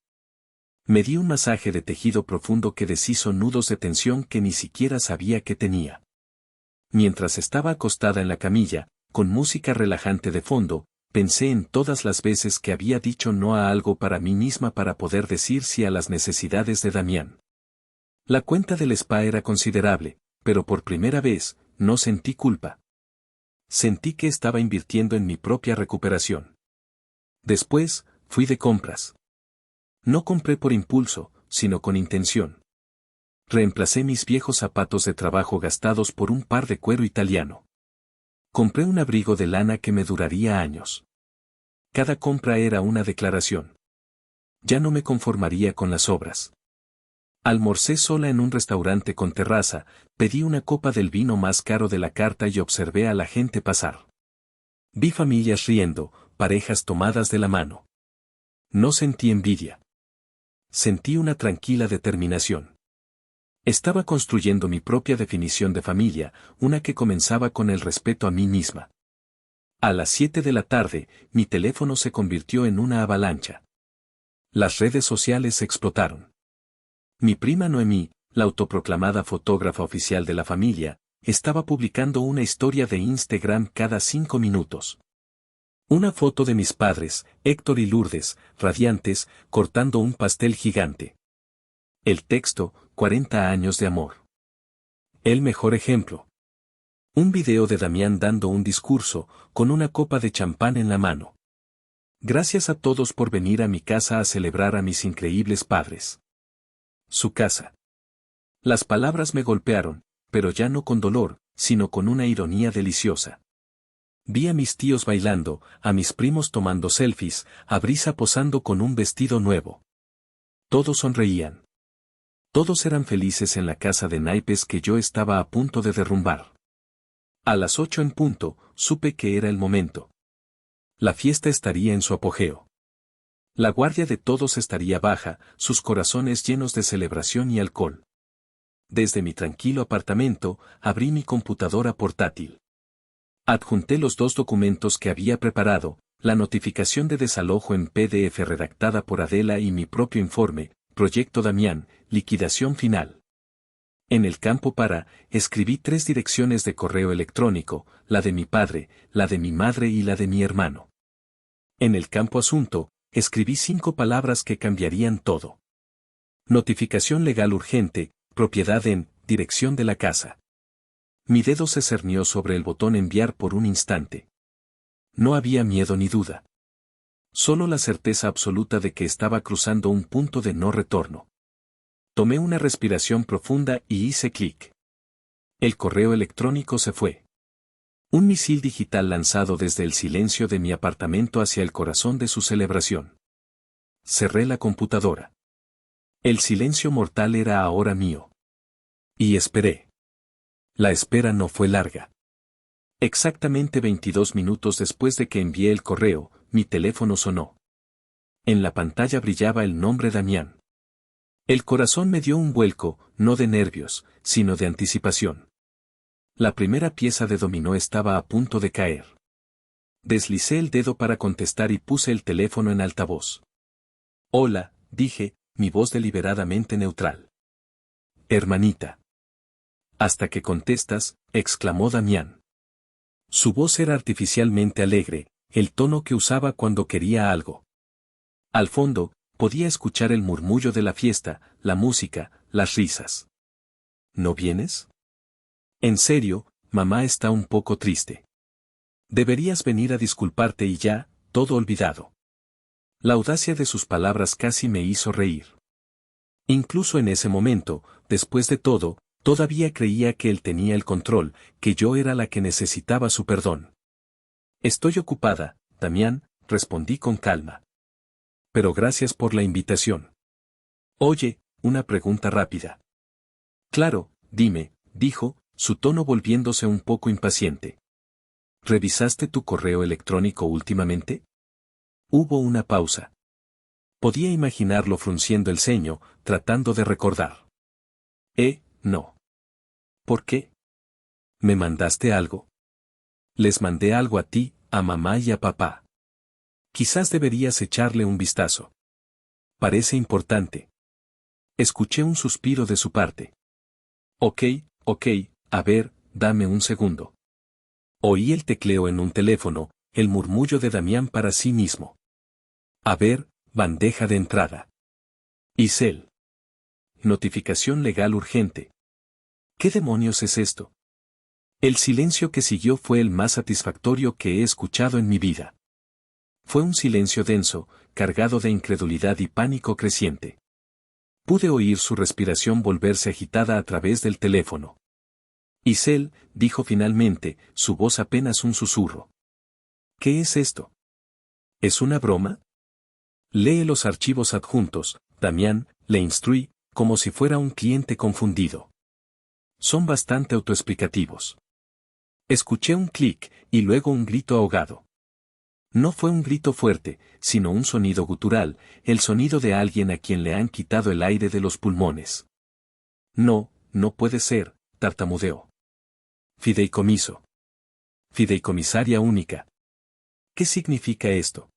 Me di un masaje de tejido profundo que deshizo nudos de tensión que ni siquiera sabía que tenía. Mientras estaba acostada en la camilla, con música relajante de fondo, pensé en todas las veces que había dicho no a algo para mí misma para poder decir sí a las necesidades de Damián. La cuenta del spa era considerable, pero por primera vez, no sentí culpa. Sentí que estaba invirtiendo en mi propia recuperación. Después, fui de compras. No compré por impulso, sino con intención. Reemplacé mis viejos zapatos de trabajo gastados por un par de cuero italiano. Compré un abrigo de lana que me duraría años. Cada compra era una declaración. Ya no me conformaría con las obras. Almorcé sola en un restaurante con terraza, pedí una copa del vino más caro de la carta y observé a la gente pasar. Vi familias riendo, parejas tomadas de la mano. No sentí envidia. Sentí una tranquila determinación. Estaba construyendo mi propia definición de familia, una que comenzaba con el respeto a mí misma. A las 7 de la tarde, mi teléfono se convirtió en una avalancha. Las redes sociales explotaron. Mi prima Noemí, la autoproclamada fotógrafa oficial de la familia, estaba publicando una historia de Instagram cada 5 minutos. Una foto de mis padres, Héctor y Lourdes, radiantes, cortando un pastel gigante. El texto, 40 años de amor. El mejor ejemplo. Un video de Damián dando un discurso, con una copa de champán en la mano. Gracias a todos por venir a mi casa a celebrar a mis increíbles padres. Su casa. Las palabras me golpearon, pero ya no con dolor, sino con una ironía deliciosa. Vi a mis tíos bailando, a mis primos tomando selfies, a Brisa posando con un vestido nuevo. Todos sonreían. Todos eran felices en la casa de naipes que yo estaba a punto de derrumbar. A las 8 en punto, supe que era el momento. La fiesta estaría en su apogeo. La guardia de todos estaría baja, sus corazones llenos de celebración y alcohol. Desde mi tranquilo apartamento, abrí mi computadora portátil. Adjunté los 2 documentos que había preparado, la notificación de desalojo en PDF redactada por Adela y mi propio informe, Proyecto Damián, liquidación final. En el campo para, escribí 3 direcciones de correo electrónico, la de mi padre, la de mi madre y la de mi hermano. En el campo asunto, escribí 5 palabras que cambiarían todo. Notificación legal urgente, propiedad en, dirección de la casa. Mi dedo se cernió sobre el botón enviar por un instante. No había miedo ni duda. Solo la certeza absoluta de que estaba cruzando un punto de no retorno. Tomé una respiración profunda y hice clic. El correo electrónico se fue. Un misil digital lanzado desde el silencio de mi apartamento hacia el corazón de su celebración. Cerré la computadora. El silencio mortal era ahora mío. Y esperé. La espera no fue larga. Exactamente 22 minutos después de que envié el correo, mi teléfono sonó. En la pantalla brillaba el nombre Damián. El corazón me dio un vuelco, no de nervios, sino de anticipación. La primera pieza de dominó estaba a punto de caer. Deslicé el dedo para contestar y puse el teléfono en altavoz. Hola, dije, mi voz deliberadamente neutral. Hermanita. Hasta que contestas, exclamó Damián. Su voz era artificialmente alegre, el tono que usaba cuando quería algo. Al fondo, podía escuchar el murmullo de la fiesta, la música, las risas. ¿No vienes? En serio, mamá está un poco triste. Deberías venir a disculparte y ya, todo olvidado. La audacia de sus palabras casi me hizo reír. Incluso en ese momento, después de todo, todavía creía que él tenía el control, que yo era la que necesitaba su perdón. Estoy ocupada, Damián, respondí con calma. Pero gracias por la invitación. Oye, una pregunta rápida. Claro, dime, dijo, su tono volviéndose un poco impaciente. ¿Revisaste tu correo electrónico últimamente? Hubo una pausa. Podía imaginarlo frunciendo el ceño, tratando de recordar. No. ¿Por qué? ¿Me mandaste algo? Les mandé algo a ti, a mamá y a papá. Quizás deberías echarle un vistazo. Parece importante. Escuché un suspiro de su parte. Ok, a ver, dame un segundo. Oí el tecleo en un teléfono, el murmullo de Damián para sí mismo. A ver, bandeja de entrada. Isel. Notificación legal urgente. ¿Qué demonios es esto? El silencio que siguió fue el más satisfactorio que he escuchado en mi vida. Fue un silencio denso, cargado de incredulidad y pánico creciente. Pude oír su respiración volverse agitada a través del teléfono. Isel, dijo finalmente, su voz apenas un susurro. ¿Qué es esto? ¿Es una broma? Lee los archivos adjuntos, Damián, le instruí, como si fuera un cliente confundido. Son bastante autoexplicativos. Escuché un clic, y luego un grito ahogado. No fue un grito fuerte, sino un sonido gutural, el sonido de alguien a quien le han quitado el aire de los pulmones. No, no puede ser, tartamudeó. Fideicomiso. Fideicomisaria única. ¿Qué significa esto?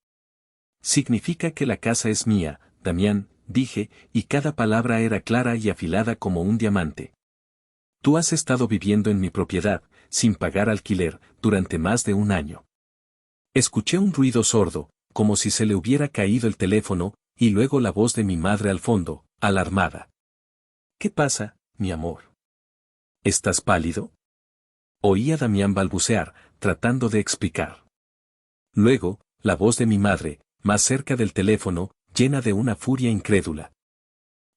Significa que la casa es mía, Damián, dije, y cada palabra era clara y afilada como un diamante. Tú has estado viviendo en mi propiedad, sin pagar alquiler, durante más de un año. Escuché un ruido sordo, como si se le hubiera caído el teléfono, y luego la voz de mi madre al fondo, alarmada. ¿Qué pasa, mi amor? ¿Estás pálido? Oí a Damián balbucear, tratando de explicar. Luego, la voz de mi madre, más cerca del teléfono, llena de una furia incrédula.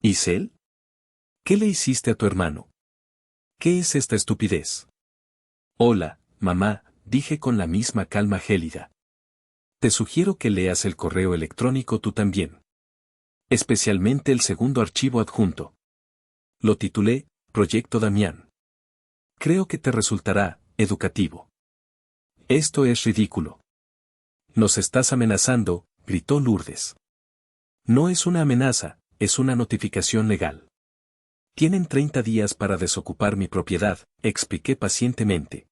¿Isel? ¿Qué le hiciste a tu hermano? ¿Qué es esta estupidez? Hola, mamá, dije con la misma calma gélida. Te sugiero que leas el correo electrónico tú también. Especialmente el segundo archivo adjunto. Lo titulé, Proyecto Damián. Creo que te resultará educativo. Esto es ridículo. Nos estás amenazando, gritó Lourdes. No es una amenaza, es una notificación legal. Tienen 30 días para desocupar mi propiedad, expliqué pacientemente.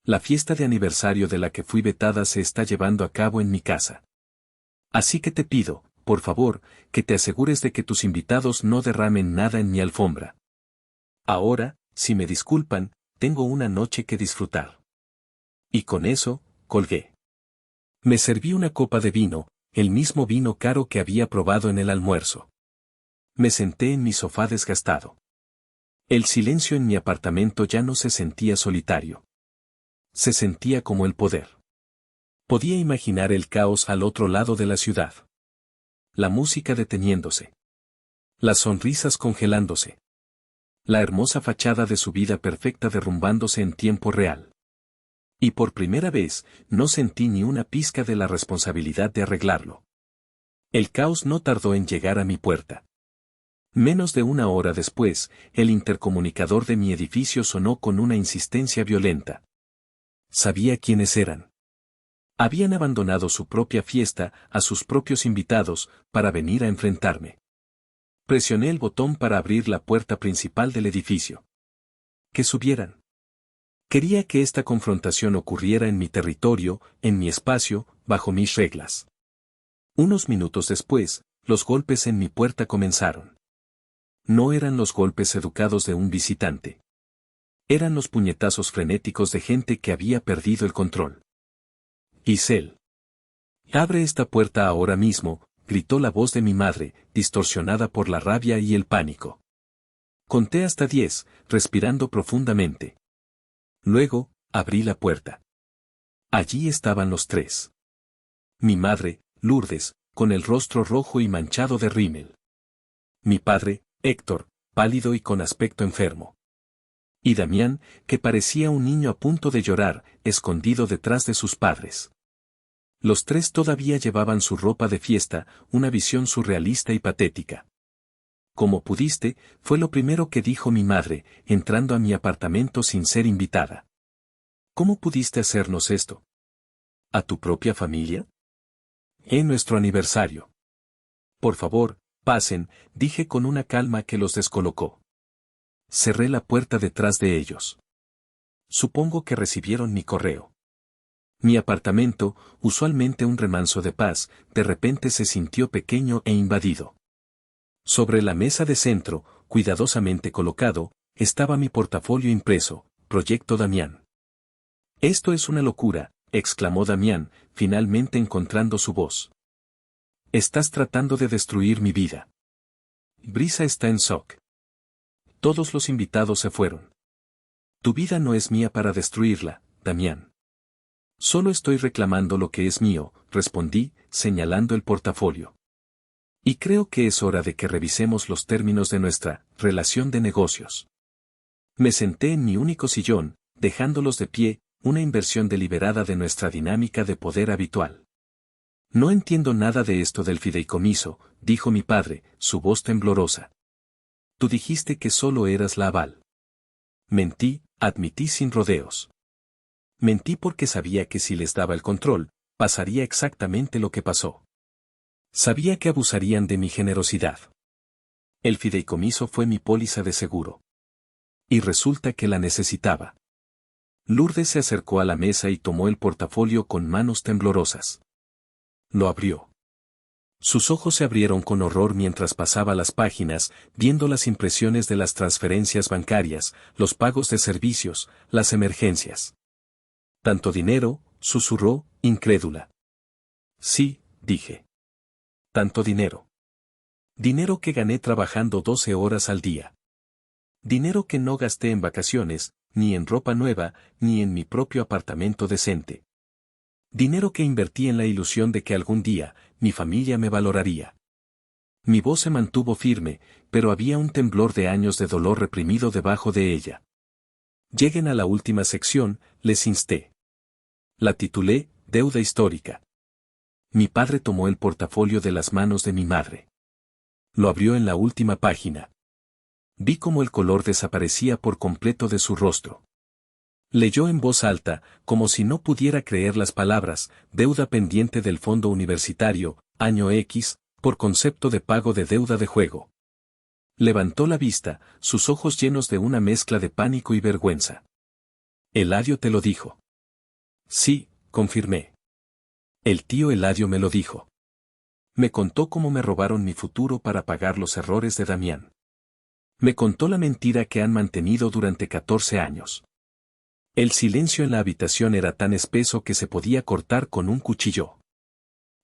La fiesta de aniversario de la que fui vetada se está llevando a cabo en mi casa. Así que te pido, por favor, que te asegures de que tus invitados no derramen nada en mi alfombra. Ahora, si me disculpan, tengo una noche que disfrutar. Y con eso, colgué. Me serví una copa de vino, el mismo vino caro que había probado en el almuerzo. Me senté en mi sofá desgastado. El silencio en mi apartamento ya no se sentía solitario. Se sentía como el poder. Podía imaginar el caos al otro lado de la ciudad. La música deteniéndose. Las sonrisas congelándose. La hermosa fachada de su vida perfecta derrumbándose en tiempo real. Y por primera vez, no sentí ni una pizca de la responsabilidad de arreglarlo. El caos no tardó en llegar a mi puerta. Menos de una hora después, el intercomunicador de mi edificio sonó con una insistencia violenta. Sabía quiénes eran. Habían abandonado su propia fiesta, a sus propios invitados, para venir a enfrentarme. Presioné el botón para abrir la puerta principal del edificio. Que subieran. Quería que esta confrontación ocurriera en mi territorio, en mi espacio, bajo mis reglas. Unos minutos después, los golpes en mi puerta comenzaron. No eran los golpes educados de un visitante. Eran los puñetazos frenéticos de gente que había perdido el control. Isel. Abre esta puerta ahora mismo, gritó la voz de mi madre, distorsionada por la rabia y el pánico. Conté hasta 10, respirando profundamente. Luego, abrí la puerta. Allí estaban los tres. Mi madre, Lourdes, con el rostro rojo y manchado de rímel. Mi padre, Héctor, pálido y con aspecto enfermo. Y Damián, que parecía un niño a punto de llorar, escondido detrás de sus padres. Los tres todavía llevaban su ropa de fiesta, una visión surrealista y patética. Como pudiste, fue lo primero que dijo mi madre, entrando a mi apartamento sin ser invitada. ¿Cómo pudiste hacernos esto? ¿A tu propia familia? En nuestro aniversario. Por favor, pasen, dije con una calma que los descolocó. Cerré la puerta detrás de ellos. Supongo que recibieron mi correo. Mi apartamento, usualmente un remanso de paz, de repente se sintió pequeño e invadido. Sobre la mesa de centro, cuidadosamente colocado, estaba mi portafolio impreso, Proyecto Damián. Esto es una locura, exclamó Damián, finalmente encontrando su voz. Estás tratando de destruir mi vida. Brisa está en shock. Todos los invitados se fueron. Tu vida no es mía para destruirla, Damián. Solo estoy reclamando lo que es mío, respondí, señalando el portafolio. Y creo que es hora de que revisemos los términos de nuestra relación de negocios. Me senté en mi único sillón, dejándolos de pie, una inversión deliberada de nuestra dinámica de poder habitual. No entiendo nada de esto del fideicomiso, dijo mi padre, su voz temblorosa. Tú dijiste que solo eras la aval. Mentí, admití sin rodeos. Mentí porque sabía que si les daba el control, pasaría exactamente lo que pasó. Sabía que abusarían de mi generosidad. El fideicomiso fue mi póliza de seguro. Y resulta que la necesitaba. Lourdes se acercó a la mesa y tomó el portafolio con manos temblorosas. Lo abrió. Sus ojos se abrieron con horror mientras pasaba las páginas, viendo las impresiones de las transferencias bancarias, los pagos de servicios, las emergencias. ¿Tanto dinero?, susurró, incrédula. Sí, dije. Tanto dinero. Dinero que gané trabajando 12 horas al día. Dinero que no gasté en vacaciones, ni en ropa nueva, ni en mi propio apartamento decente. Dinero que invertí en la ilusión de que algún día, mi familia me valoraría. Mi voz se mantuvo firme, pero había un temblor de años de dolor reprimido debajo de ella. Lleguen a la última sección, les insté. La titulé, Deuda histórica. Mi padre tomó el portafolio de las manos de mi madre. Lo abrió en la última página. Vi cómo el color desaparecía por completo de su rostro. Leyó en voz alta, como si no pudiera creer las palabras, deuda pendiente del fondo universitario, año X, por concepto de pago de deuda de juego. Levantó la vista, sus ojos llenos de una mezcla de pánico y vergüenza. Eladio te lo dijo. Sí, confirmé. El tío Eladio me lo dijo. Me contó cómo me robaron mi futuro para pagar los errores de Damián. Me contó la mentira que han mantenido durante 14 años. El silencio en la habitación era tan espeso que se podía cortar con un cuchillo.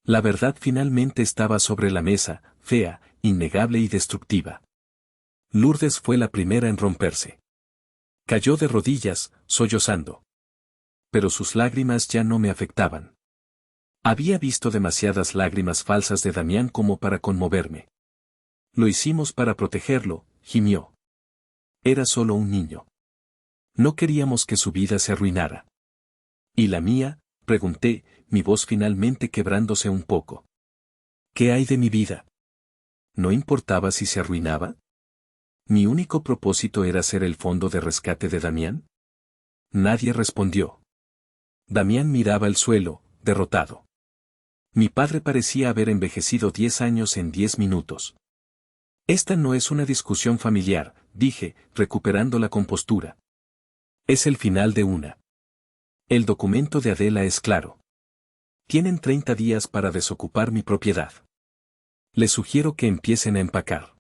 La verdad finalmente estaba sobre la mesa, fea, innegable y destructiva. Lourdes fue la primera en romperse. Cayó de rodillas, sollozando. Pero sus lágrimas ya no me afectaban. Había visto demasiadas lágrimas falsas de Damián como para conmoverme. Lo hicimos para protegerlo, gimió. Era solo un niño. No queríamos que su vida se arruinara. ¿Y la mía?, pregunté, mi voz finalmente quebrándose un poco. ¿Qué hay de mi vida? ¿No importaba si se arruinaba? ¿Mi único propósito era ser el fondo de rescate de Damián? Nadie respondió. Damián miraba el suelo, derrotado. Mi padre parecía haber envejecido 10 años en 10 minutos. Esta no es una discusión familiar, dije, recuperando la compostura. Es el final de una. El documento de Adela es claro. Tienen 30 días para desocupar mi propiedad. Les sugiero que empiecen a empacar.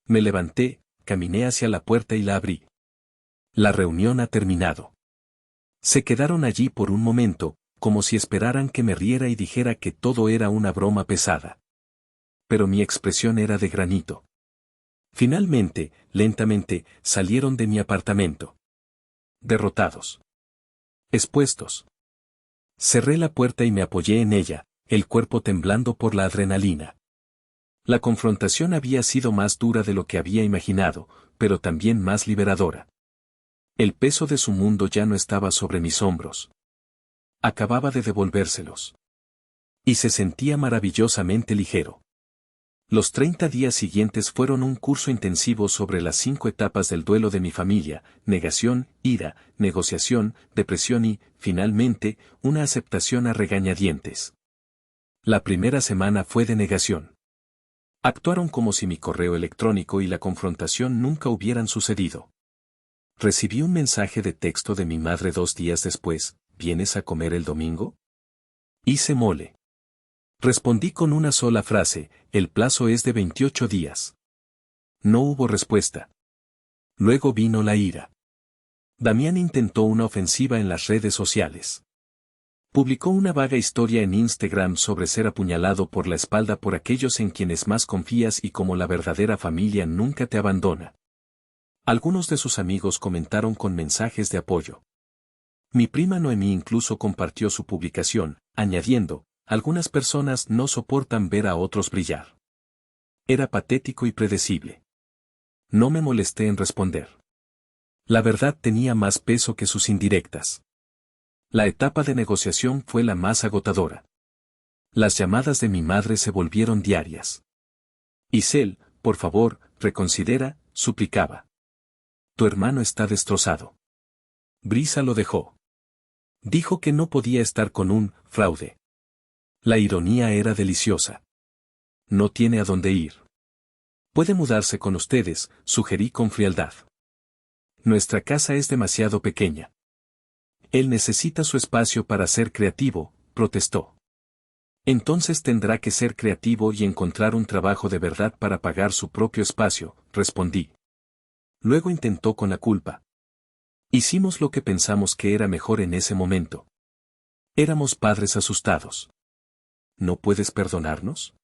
Me levanté, caminé hacia la puerta y la abrí. La reunión ha terminado. Se quedaron allí por un momento, como si esperaran que me riera y dijera que todo era una broma pesada. Pero mi expresión era de granito. Finalmente, lentamente, salieron de mi apartamento. Derrotados. Expuestos. Cerré la puerta y me apoyé en ella, el cuerpo temblando por la adrenalina. La confrontación había sido más dura de lo que había imaginado, pero también más liberadora. El peso de su mundo ya no estaba sobre mis hombros. Acababa de devolvérselos. Y se sentía maravillosamente ligero. Los 30 días siguientes fueron un curso intensivo sobre las 5 etapas del duelo de mi familia: negación, ira, negociación, depresión y, finalmente, una aceptación a regañadientes. La primera semana fue de negación. Actuaron como si mi correo electrónico y la confrontación nunca hubieran sucedido. Recibí un mensaje de texto de mi madre 2 días después: ¿vienes a comer el domingo? Hice mole. Respondí con una sola frase: el plazo es de 28 días. No hubo respuesta. Luego vino la ira. Damián intentó una ofensiva en las redes sociales. Publicó una vaga historia en Instagram sobre ser apuñalado por la espalda por aquellos en quienes más confías y cómo la verdadera familia nunca te abandona. Algunos de sus amigos comentaron con mensajes de apoyo. Mi prima Noemí incluso compartió su publicación, añadiendo: algunas personas no soportan ver a otros brillar. Era patético y predecible. No me molesté en responder. La verdad tenía más peso que sus indirectas. La etapa de negociación fue la más agotadora. Las llamadas de mi madre se volvieron diarias. Isel, por favor, reconsidera, suplicaba. Tu hermano está destrozado. Brisa lo dejó. Dijo que no podía estar con un fraude. La ironía era deliciosa. No tiene a dónde ir. Puede mudarse con ustedes, sugerí con frialdad. Nuestra casa es demasiado pequeña. Él necesita su espacio para ser creativo, protestó. Entonces tendrá que ser creativo y encontrar un trabajo de verdad para pagar su propio espacio, respondí. Luego intentó con la culpa. Hicimos lo que pensamos que era mejor en ese momento. Éramos padres asustados. ¿No puedes perdonarnos?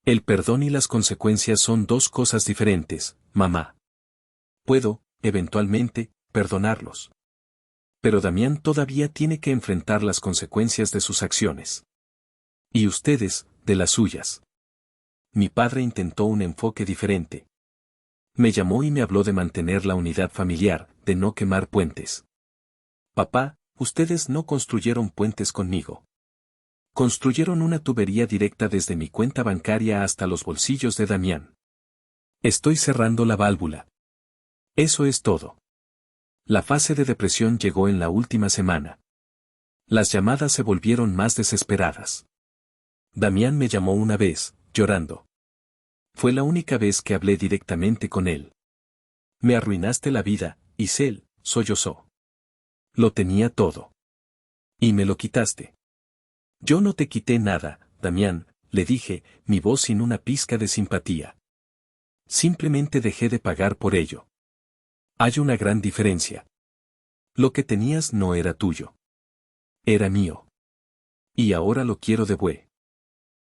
El perdón y las consecuencias son dos cosas diferentes, mamá. Puedo, eventualmente, perdonarlos. Pero Damián todavía tiene que enfrentar las consecuencias de sus acciones. Y ustedes, de las suyas. Mi padre intentó un enfoque diferente. Me llamó y me habló de mantener la unidad familiar, de no quemar puentes. Papá, ustedes no construyeron puentes conmigo. Construyeron una tubería directa desde mi cuenta bancaria hasta los bolsillos de Damián. Estoy cerrando la válvula. Eso es todo. La fase de depresión llegó en la última semana. Las llamadas se volvieron más desesperadas. Damián me llamó una vez, llorando. Fue la única vez que hablé directamente con él. Me arruinaste la vida, Isel, sollozó. Lo tenía todo. Y me lo quitaste. Yo no te quité nada, Damián, le dije, mi voz sin una pizca de simpatía. Simplemente dejé de pagar por ello. Hay una gran diferencia. Lo que tenías no era tuyo. Era mío. Y ahora lo quiero de vuelta.